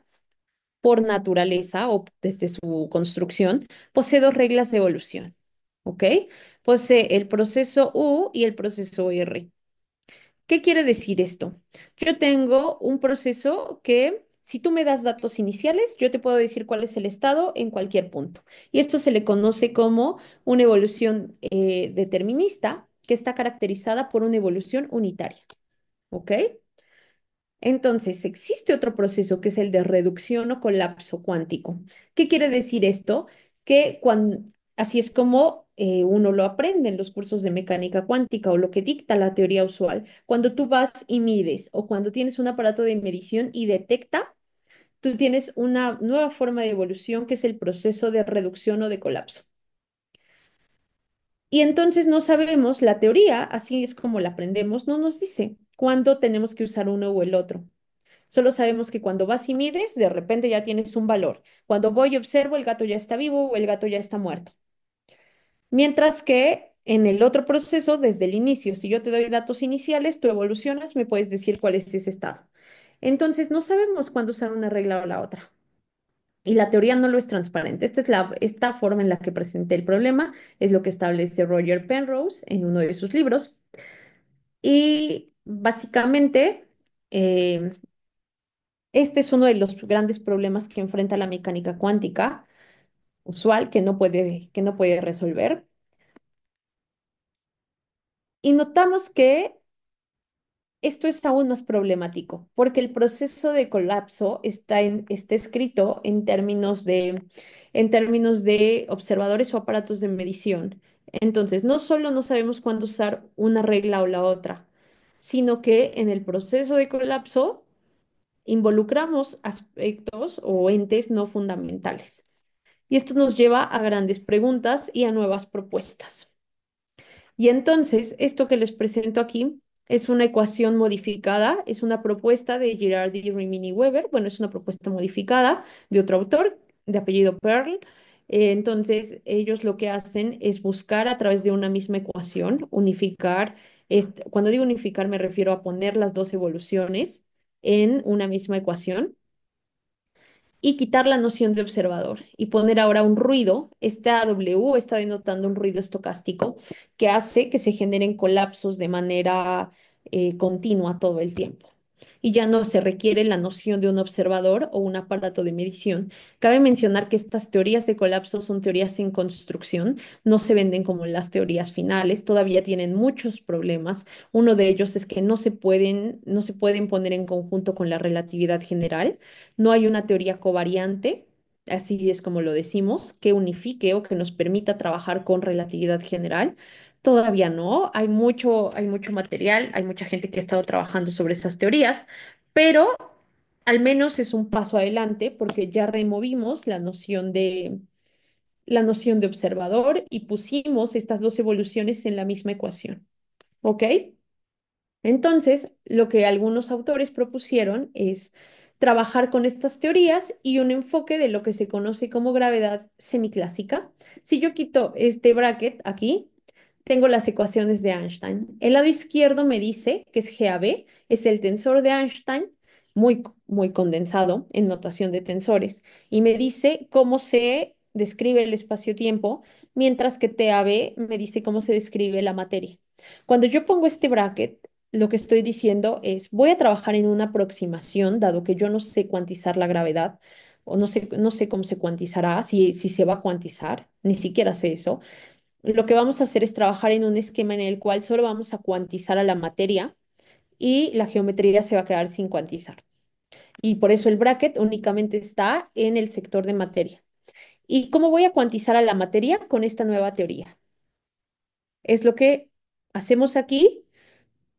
por naturaleza o desde su construcción, posee dos reglas de evolución, ¿ok? Posee el proceso U y el proceso R. ¿Qué quiere decir esto? Yo tengo un proceso que, si tú me das datos iniciales, yo te puedo decir cuál es el estado en cualquier punto. Y esto se le conoce como una evolución determinista que está caracterizada por una evolución unitaria, ¿ok? Entonces, existe otro proceso que es el de reducción o colapso cuántico. ¿Qué quiere decir esto? Que así es como uno lo aprende en los cursos de mecánica cuántica o lo que dicta la teoría usual. Cuando tú vas y mides o cuando tienes un aparato de medición y detecta, tú tienes una nueva forma de evolución que es el proceso de reducción o de colapso. Y entonces no sabemos, la teoría, así es como la aprendemos, no nos dice cuándo tenemos que usar uno o el otro. Solo sabemos que cuando vas y mides, de repente ya tienes un valor. Cuando voy y observo, el gato ya está vivo o el gato ya está muerto. Mientras que en el otro proceso, desde el inicio, si yo te doy datos iniciales, tú evolucionas, me puedes decir cuál es ese estado. Entonces, no sabemos cuándo usar una regla o la otra. Y la teoría no lo es transparente. Esta forma en la que presenté el problema es lo que establece Roger Penrose en uno de sus libros. Y básicamente, eh, este es uno de los grandes problemas que enfrenta la mecánica cuántica usual que no puede resolver. Y notamos que esto es aún más problemático porque el proceso de colapso está escrito en términos de observadores o aparatos de medición. Entonces, no solo no sabemos cuándo usar una regla o la otra, sino que en el proceso de colapso involucramos aspectos o entes no fundamentales. Y esto nos lleva a grandes preguntas y a nuevas propuestas. Y entonces, esto que les presento aquí es una ecuación modificada, es una propuesta de Girardi, Rimini y Weber, bueno, es una propuesta modificada de otro autor de apellido Pearl, Entonces, ellos lo que hacen es buscar a través de una misma ecuación, unificar, cuando digo unificar me refiero a poner las dos evoluciones en una misma ecuación y quitar la noción de observador y poner ahora un ruido. Esta W está denotando un ruido estocástico que hace que se generen colapsos de manera continua todo el tiempo. Y ya no se requiere la noción de un observador o un aparato de medición. Cabe mencionar que estas teorías de colapso son teorías en construcción, no se venden como las teorías finales, todavía tienen muchos problemas. Uno de ellos es que no se pueden poner en conjunto con la relatividad general. No hay una teoría covariante, así es como lo decimos, que unifique o que nos permita trabajar con relatividad general. Todavía no, hay mucho material, hay mucha gente que ha estado trabajando sobre esas teorías, pero al menos es un paso adelante porque ya removimos la noción de observador y pusimos estas dos evoluciones en la misma ecuación. ¿Ok? Entonces, lo que algunos autores propusieron es trabajar con estas teorías y un enfoque de lo que se conoce como gravedad semiclásica. Si yo quito este bracket aquí, tengo las ecuaciones de Einstein. El lado izquierdo me dice que es GAB, es el tensor de Einstein, muy condensado en notación de tensores, y me dice cómo se describe el espacio-tiempo, mientras que TAB me dice cómo se describe la materia. Cuando yo pongo este bracket, lo que estoy diciendo es, voy a trabajar en una aproximación, dado que yo no sé cuantizar la gravedad, o no sé cómo se cuantizará, si se va a cuantizar, ni siquiera sé eso. Lo que vamos a hacer es trabajar en un esquema en el cual solo vamos a cuantizar a la materia y la geometría se va a quedar sin cuantizar. Y por eso el bracket únicamente está en el sector de materia. ¿Y cómo voy a cuantizar a la materia con esta nueva teoría? Es lo que hacemos aquí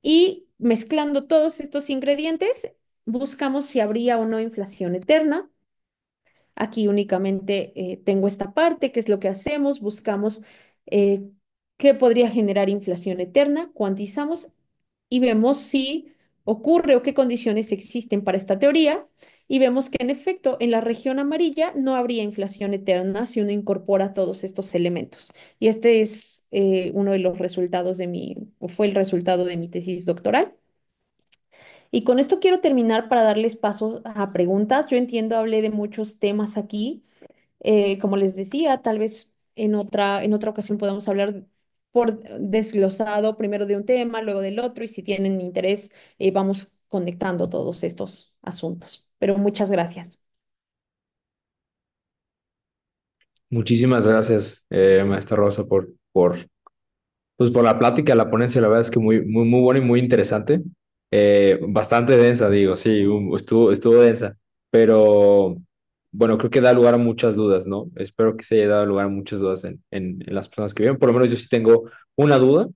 y mezclando todos estos ingredientes, buscamos si habría o no inflación eterna. Aquí únicamente tengo esta parte, que es lo que hacemos, buscamos eh, qué podría generar inflación eterna, cuantizamos y vemos si ocurre o qué condiciones existen para esta teoría y vemos que en efecto en la región amarilla no habría inflación eterna si uno incorpora todos estos elementos. Y este es uno de los resultados o fue el resultado de mi tesis doctoral. Y con esto quiero terminar para darles pasos a preguntas. Yo entiendo, hablé de muchos temas aquí. Como les decía, tal vez en otra ocasión podamos hablar por desglosado primero de un tema, luego del otro, y si tienen interés, vamos conectando todos estos asuntos. Pero muchas gracias. Muchísimas gracias, maestra Rosa, pues por la plática, la ponencia, la verdad es que muy buena y muy interesante. Bastante densa, digo, sí, estuvo densa, pero bueno, creo que da lugar a muchas dudas, ¿no? Espero que se haya dado lugar a muchas dudas en las personas que viven. Por lo menos yo sí tengo una duda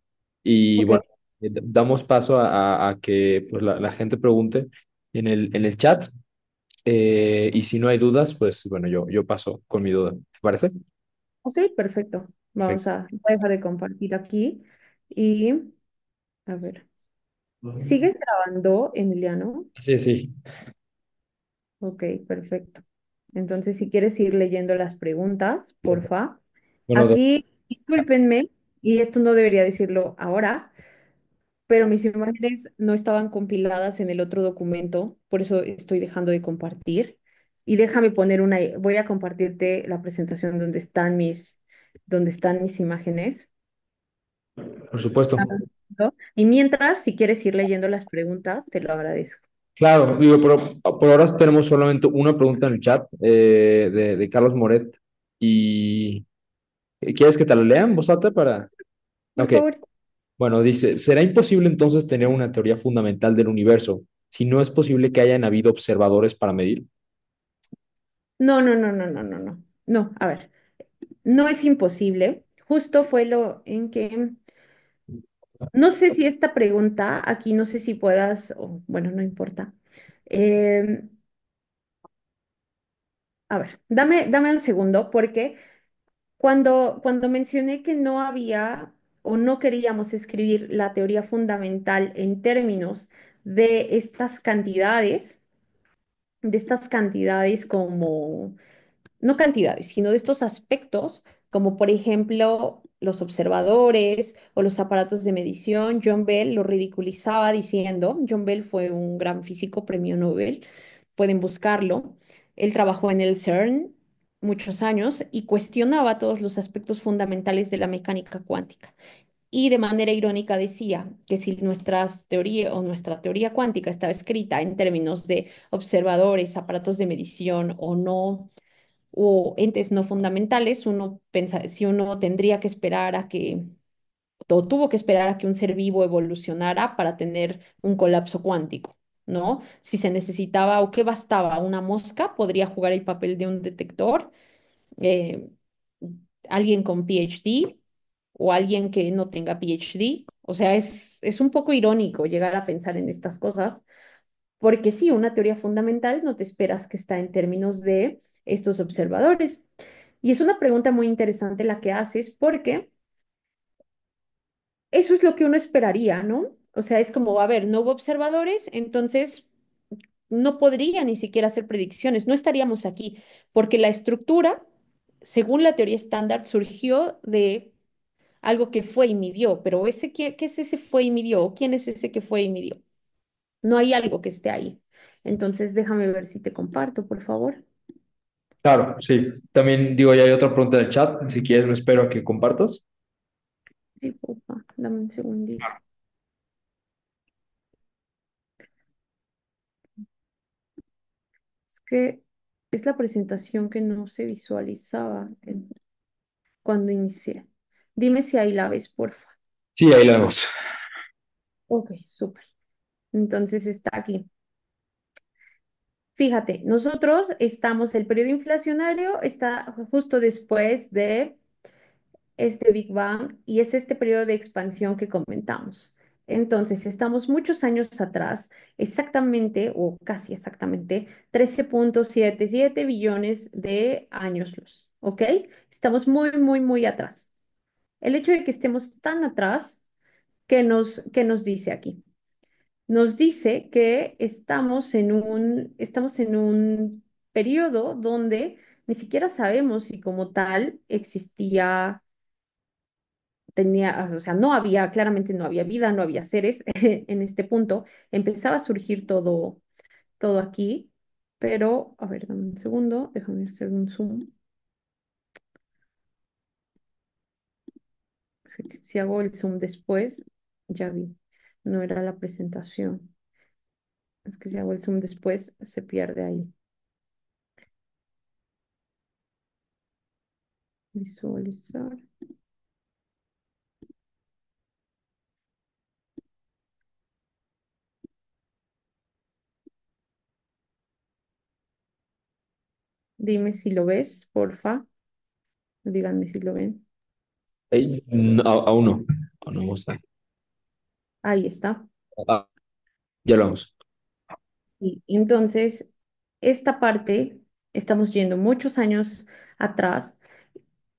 y Ok, bueno, damos paso a que pues, la gente pregunte en el chat y si no hay dudas, pues bueno, yo paso con mi duda. ¿Te parece? ok, perfecto. Perfecto. Voy a dejar de compartir aquí y a ver. ¿Sigues grabando, Emiliano? Sí, sí. Ok, perfecto. Entonces, si quieres ir leyendo las preguntas, porfa. Bueno, Aquí, discúlpenme, y esto no debería decirlo ahora, pero mis imágenes no estaban compiladas en el otro documento, por eso estoy dejando de compartir. Y déjame poner voy a compartirte la presentación donde están mis imágenes. por supuesto. Ah, ¿no? Y mientras, si quieres ir leyendo las preguntas, te lo agradezco. Claro, digo, por ahora tenemos solamente una pregunta en el chat de Carlos Moret. ¿Y quieres que te la lea en voz alta para...? Por Ok, favor. bueno, dice, ¿será imposible entonces tener una teoría fundamental del universo si no es posible que hayan habido observadores para medir? No, no, no, no, no, no, no. No, a ver, no es imposible. Justo fue lo en que, no sé si esta pregunta, aquí no sé si puedas, o bueno, no importa. Em, a ver, dame un segundo, porque cuando mencioné que no había o no queríamos escribir la teoría fundamental en términos de estas cantidades como no cantidades, sino de estos aspectos, como por ejemplo los observadores o los aparatos de medición. John Bell lo ridiculizaba diciendo, John Bell fue un gran físico, premio Nobel, pueden buscarlo. Él trabajó en el CERN muchos años y cuestionaba todos los aspectos fundamentales de la mecánica cuántica. Y de manera irónica decía que si nuestras teoría o nuestra teoría cuántica estaba escrita en términos de observadores, aparatos de medición o no, o entes no fundamentales, uno pensa, si uno tendría que esperar a que, o tuvo que esperar a que un ser vivo evolucionara para tener un colapso cuántico, ¿no? Si se necesitaba o qué bastaba, una mosca podría jugar el papel de un detector, eh, alguien con PhD o alguien que no tenga PhD. O sea, es un poco irónico llegar a pensar en estas cosas, porque sí, una teoría fundamental no te esperas que está en términos de estos observadores. Y es una pregunta muy interesante la que haces, porque eso es lo que uno esperaría, ¿no? O sea, es como, a ver, no hubo observadores, entonces no podría ni siquiera hacer predicciones, no estaríamos aquí, porque la estructura, según la teoría estándar, surgió de algo que fue y midió, pero ese, ¿qué es ese fue y midió? ¿O quién es ese que fue y midió? No hay algo que esté ahí. Entonces, déjame ver si te comparto, por favor. Claro, sí. También digo, ya hay otra pregunta del chat. Si quieres, me espero a que compartas. Sí, porfa, dame un segundito. Es que es la presentación que no se visualizaba cuando inicié. Dime si ahí la ves, porfa. Sí, ahí la vemos. Ok, súper. Entonces está aquí. Fíjate, nosotros estamos, el periodo inflacionario está justo después de este Big Bang y es este periodo de expansión que comentamos. Entonces, estamos muchos años atrás, exactamente o casi exactamente 13,77 billones de años luz, ¿ok? Estamos muy, muy, muy atrás. El hecho de que estemos tan atrás, qué nos dice aquí? Nos dice que estamos en un periodo donde ni siquiera sabemos si como tal existía o sea, no había, claramente no había vida, no había seres en este punto. Empezaba a surgir todo aquí, pero, a ver, dame un segundo, déjame hacer un zoom. Si hago el zoom después, ya vi, no era la presentación. Es que si hago el zoom después, se pierde ahí. Visualizar. Dime si lo ves, porfa. Díganme si lo ven. No, aún no. Aún no está. Ahí está. Ah, ya lo vamos. Y entonces, esta parte, estamos yendo muchos años atrás.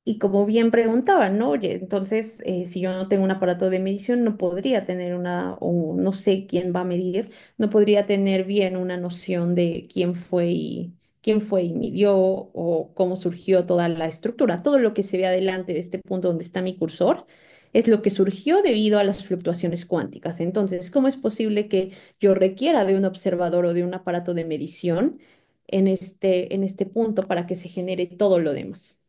Y como bien preguntaban, ¿no? Oye, entonces, si yo no tengo un aparato de medición, no podría tener o no sé quién va a medir, no podría tener bien una noción de quién fue y midió o cómo surgió toda la estructura. Todo lo que se ve adelante de este punto donde está mi cursor es lo que surgió debido a las fluctuaciones cuánticas. Entonces, ¿cómo es posible que yo requiera de un observador o de un aparato de medición en este punto para que se genere todo lo demás?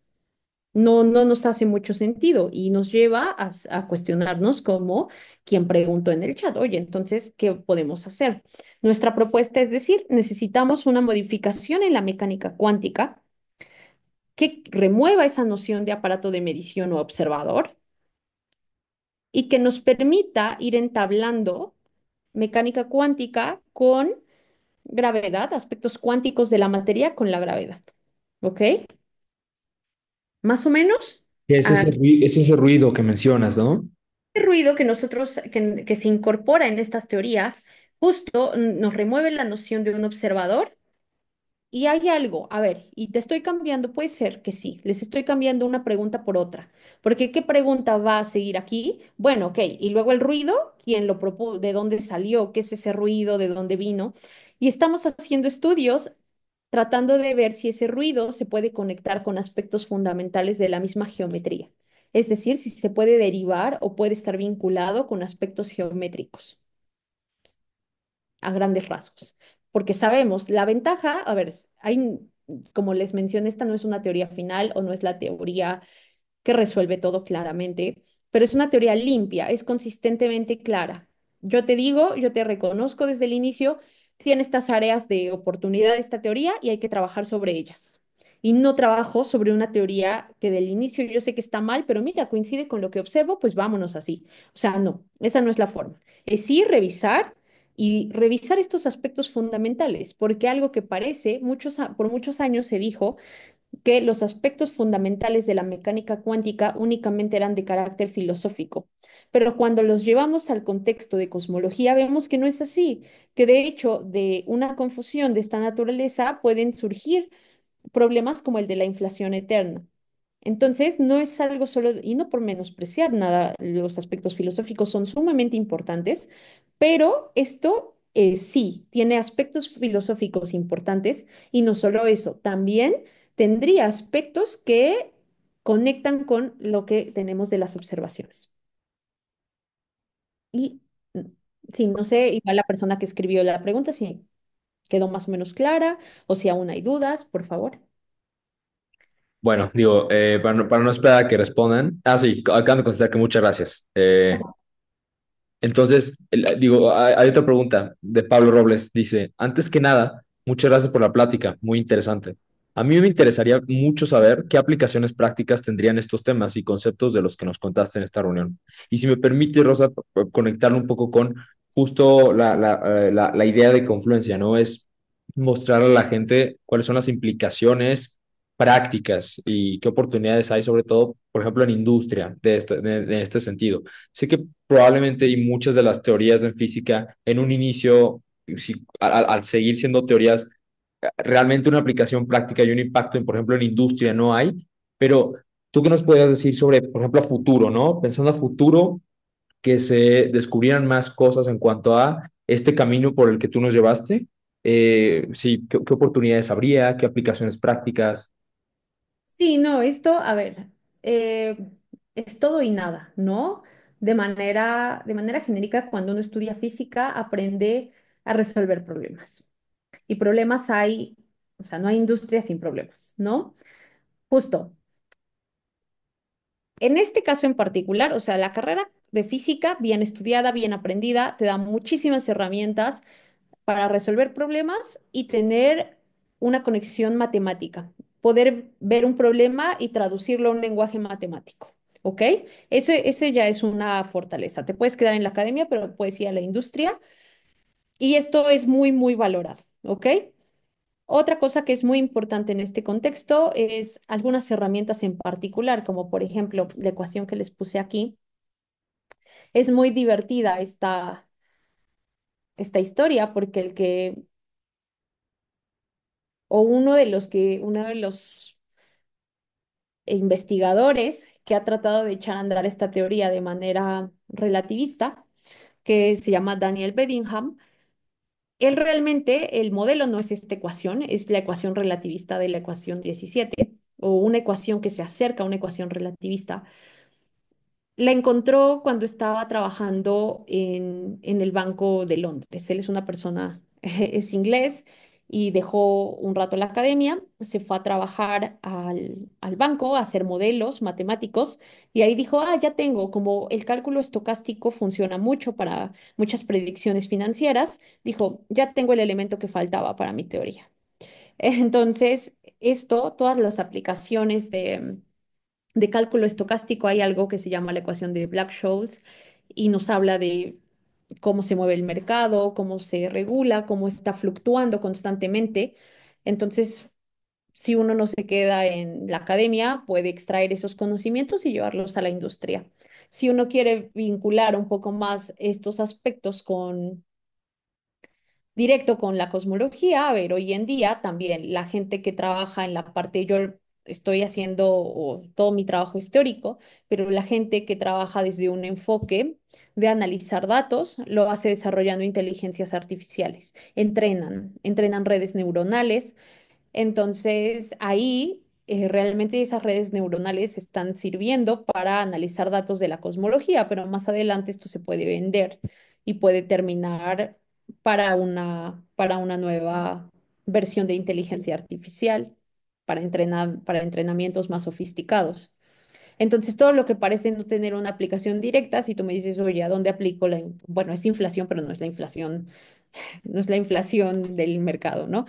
No nos hace mucho sentido y nos lleva a cuestionarnos como quien preguntó en el chat, oye, entonces, ¿qué podemos hacer? Nuestra propuesta es decir, necesitamos una modificación en la mecánica cuántica que remueva esa noción de aparato de medición o observador y que nos permita ir entablando mecánica cuántica con gravedad, aspectos cuánticos de la materia con la gravedad. ¿Ok? Más o menos. Es ese, es ese ruido que mencionas, ¿no? Ruido que que se incorpora en estas teorías, justo nos remueve la noción de un observador y hay algo, a ver, y te estoy cambiando, puede ser que sí, les estoy cambiando una pregunta por otra, porque ¿qué pregunta va a seguir aquí? Bueno, ok, y luego el ruido, ¿quién lo propuso? ¿De dónde salió? ¿Qué es ese ruido? ¿De dónde vino? Y estamos haciendo estudios tratando de ver si ese ruido se puede conectar con aspectos fundamentales de la misma geometría. Es decir, si se puede derivar o puede estar vinculado con aspectos geométricos a grandes rasgos. Porque sabemos, la ventaja, a ver, hay, como les mencioné, esta no es una teoría final o no es la teoría que resuelve todo claramente, pero es una teoría limpia, es consistentemente clara. Yo te digo, yo te reconozco desde el inicio, tiene estas áreas de oportunidad de esta teoría y hay que trabajar sobre ellas. Y no trabajo sobre una teoría que del inicio yo sé que está mal, pero mira, coincide con lo que observo, pues vámonos así. O sea, no, esa no es la forma. Es sí revisar y revisar estos aspectos fundamentales, porque algo que parece, por muchos años se dijo que los aspectos fundamentales de la mecánica cuántica únicamente eran de carácter filosófico. Pero cuando los llevamos al contexto de cosmología, vemos que no es así, que de hecho de una confusión de esta naturaleza pueden surgir problemas como el de la inflación eterna. Entonces, no es algo solo, y no por menospreciar nada, los aspectos filosóficos son sumamente importantes, pero esto sí tiene aspectos filosóficos importantes y no solo eso, también tendría aspectos que conectan con lo que tenemos de las observaciones. Y mm, sí, no sé, igual la persona que escribió la pregunta, si quedó más o menos clara o si aún hay dudas, por favor. Bueno, digo, para no esperar a que respondan. Ah, sí, acaban de contestar que muchas gracias. Entonces, digo, hay otra pregunta de Pablo Robles. Dice, antes que nada, muchas gracias por la plática, muy interesante. A mí me interesaría mucho saber qué aplicaciones prácticas tendrían estos temas y conceptos de los que nos contaste en esta reunión. Y si me permite, Rosa, conectarlo un poco con justo la idea de confluencia, ¿no? Es mostrar a la gente cuáles son las implicaciones prácticas y qué oportunidades hay, sobre todo, por ejemplo, en industria de este sentido. Sé que probablemente y muchas de las teorías en física en un inicio, al seguir siendo teorías, realmente una aplicación práctica y un impacto, por ejemplo, en industria no hay, pero ¿tú qué nos podrías decir sobre, por ejemplo, a futuro, ¿no? Pensando a futuro, que se descubrieran más cosas en cuanto a este camino por el que tú nos llevaste. Sí, ¿qué oportunidades habría? ¿Qué aplicaciones prácticas? Sí, no, esto, a ver, eh, es todo y nada, ¿no? De manera genérica, cuando uno estudia física, aprende a resolver problemas. Y problemas hay, o sea, no hay industria sin problemas, ¿no? Justo, en este caso en particular, o sea, la carrera de física, bien estudiada, bien aprendida, te da muchísimas herramientas para resolver problemas y tener una conexión matemática, poder ver un problema y traducirlo a un lenguaje matemático, ¿ok? Ese ya es una fortaleza. Te puedes quedar en la academia, pero puedes ir a la industria y esto es muy, muy valorado, ¿ok? Otra cosa que es muy importante en este contexto es algunas herramientas en particular, como por ejemplo la ecuación que les puse aquí. Es muy divertida esta historia porque uno de los investigadores que ha tratado de echar a andar esta teoría de manera relativista, que se llama Daniel Bedingham, él realmente, el modelo no es esta ecuación, es la ecuación relativista de la ecuación 17 o una ecuación que se acerca a una ecuación relativista. La encontró cuando estaba trabajando en el Banco de Londres. Él es una persona, es inglés y dejó un rato la academia, se fue a trabajar al banco a hacer modelos matemáticos y ahí dijo, ah, ya tengo, como el cálculo estocástico funciona mucho para muchas predicciones financieras, dijo, ya tengo el elemento que faltaba para mi teoría. Entonces, todas las aplicaciones de cálculo estocástico hay algo que se llama la ecuación de Black-Scholes y nos habla de cómo se mueve el mercado, cómo se regula, cómo está fluctuando constantemente. Entonces, si uno no se queda en la academia, puede extraer esos conocimientos y llevarlos a la industria. Si uno quiere vincular un poco más estos aspectos con directo con la cosmología. A ver, hoy en día también la gente que trabaja en la parte, yo estoy haciendo todo mi trabajo es teórico, pero la gente que trabaja desde un enfoque de analizar datos lo hace desarrollando inteligencias artificiales. Entrenan redes neuronales Entonces, ahí realmente esas redes neuronales están sirviendo para analizar datos de la cosmología, pero más adelante esto se puede vender y puede terminar para una nueva versión de inteligencia artificial para entrenamientos más sofisticados. Entonces, todo lo que parece no tener una aplicación directa, si tú me dices, oye, ¿a dónde aplico bueno, es inflación, pero no es la inflación, no es la inflación del mercado, ¿no?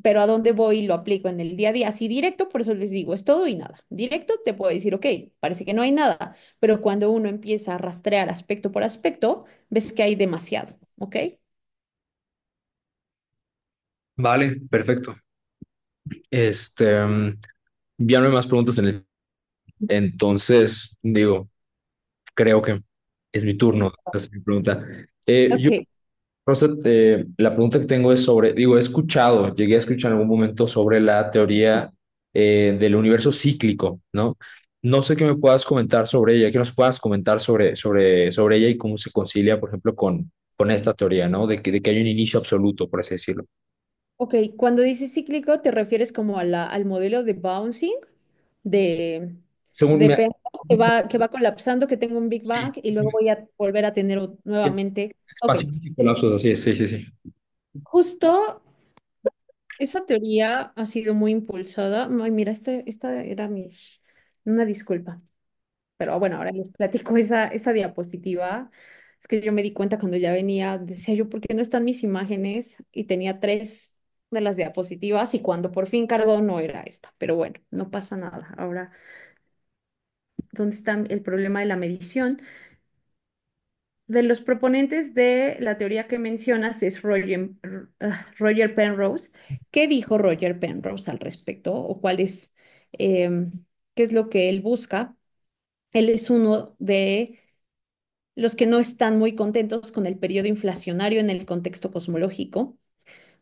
Pero ¿a dónde voy y lo aplico en el día a día? Así directo, por eso les digo, es todo y nada. Directo te puedo decir, ok, parece que no hay nada, pero cuando uno empieza a rastrear aspecto por aspecto, ves que hay demasiado, ¿ok? Vale, perfecto. Ya no hay más preguntas en el... Entonces, digo, creo que es mi turno de hacer mi pregunta. Yo, Ok, Rosa, la pregunta que tengo es sobre, digo, llegué a escuchar en algún momento sobre la teoría del universo cíclico, ¿no? No sé qué me puedas comentar sobre ella, que nos puedas comentar sobre ella y cómo se concilia, por ejemplo, con esta teoría, ¿no? De que hay un inicio absoluto, por así decirlo. ok. Cuando dices cíclico, ¿te refieres como a al modelo de bouncing? De, Según de me... pendas que va colapsando, que tengo un Big Bang Sí, y luego voy a volver a tener nuevamente. Ok, expansiones y colapsos, así es, sí, sí, sí. justo esa teoría ha sido muy impulsada. Ay, mira, esta era una disculpa, pero bueno, ahora les platico esa diapositiva. Es que yo me di cuenta cuando ya venía, decía yo, ¿por qué no están mis imágenes? Y tenía tres de las diapositivas y cuando por fin cargó no era esta, pero bueno, no pasa nada. Ahora, ¿dónde está el problema de la medición? De los proponentes de la teoría que mencionas es Roger Penrose. ¿Qué dijo Roger Penrose al respecto? ¿O qué es lo que él busca? Él es uno de los que no están muy contentos con el periodo inflacionario en el contexto cosmológico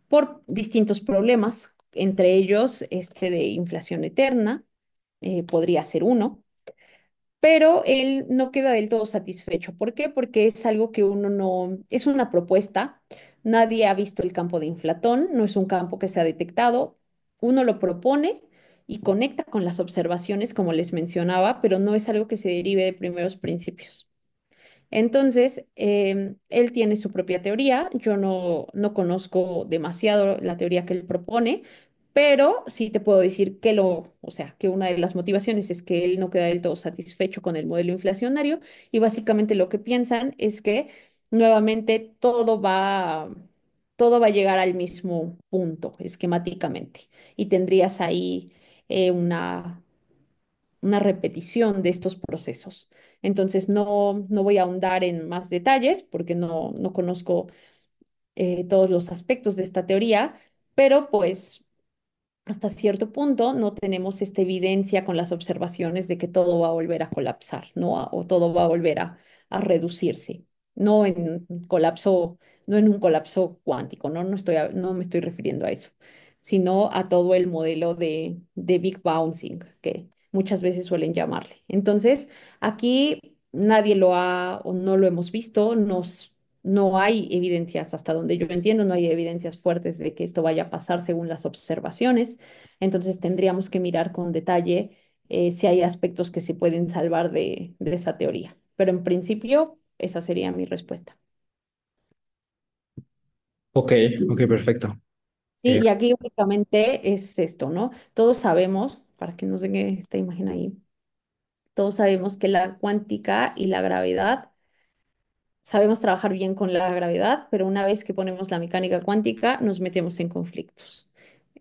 por distintos problemas, entre ellos este de inflación eterna, podría ser uno. Pero él no queda del todo satisfecho. ¿Por qué? Porque es algo que uno no, es una propuesta, nadie ha visto el campo de inflatón, no es un campo que se ha detectado, uno lo propone y conecta con las observaciones, como les mencionaba, pero no es algo que se derive de primeros principios. Entonces, él tiene su propia teoría. Yo no conozco demasiado la teoría que él propone, pero sí te puedo decir o sea, que una de las motivaciones es que él no queda del todo satisfecho con el modelo inflacionario y básicamente lo que piensan es que nuevamente todo va a llegar al mismo punto esquemáticamente y tendrías ahí una repetición de estos procesos. Entonces, no voy a ahondar en más detalles porque no conozco todos los aspectos de esta teoría, pero pues hasta cierto punto no tenemos esta evidencia con las observaciones de que todo va a volver a colapsar, ¿no? O todo va a volver a reducirse. No en colapso, no en un colapso cuántico, ¿no? No me estoy refiriendo a eso, sino a todo el modelo de Big Bouncing, que muchas veces suelen llamarle. Entonces, aquí nadie lo ha o no lo hemos visto, no hay evidencias, hasta donde yo entiendo, no hay evidencias fuertes de que esto vaya a pasar según las observaciones. Entonces tendríamos que mirar con detalle si hay aspectos que se pueden salvar de esa teoría. Pero en principio, esa sería mi respuesta. Ok, ok, perfecto. Sí, y aquí únicamente es esto, ¿no? Todos sabemos, para que nos den esta imagen ahí, todos sabemos que la cuántica y la gravedad, sabemos trabajar bien con la gravedad, pero una vez que ponemos la mecánica cuántica, nos metemos en conflictos.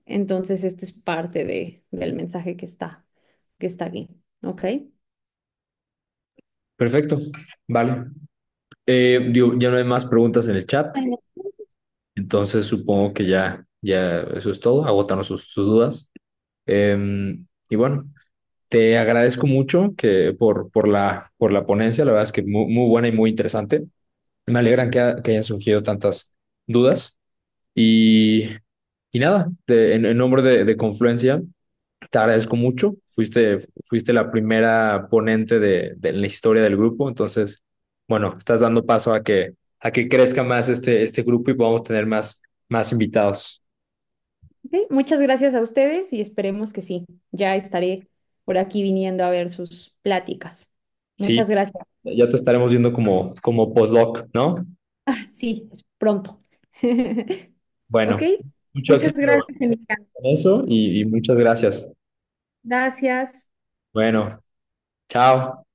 Entonces, este es parte del mensaje que está aquí. ¿Ok? Perfecto, vale. Digo, ya no hay más preguntas en el chat, Bueno, entonces supongo que ya eso es todo. Agótanos sus dudas. Y bueno, te agradezco mucho por la ponencia, la verdad es que muy buena y muy interesante. Me alegran que hayan surgido tantas dudas. Y, y nada, en nombre de Confluencia, te agradezco mucho. Fuiste la primera ponente de la historia del grupo, entonces, bueno, estás dando paso a que crezca más este grupo y podamos tener más invitados. Ok, muchas gracias a ustedes y esperemos que sí. Ya estaré por aquí viniendo a ver sus pláticas. Muchas Sí, gracias. ya te estaremos viendo como postdoc, ¿no? Ah, sí, es pronto. Ok, Bueno, mucho muchas éxito gracias, Emiliano. en eso y muchas gracias. Gracias. Bueno, chao.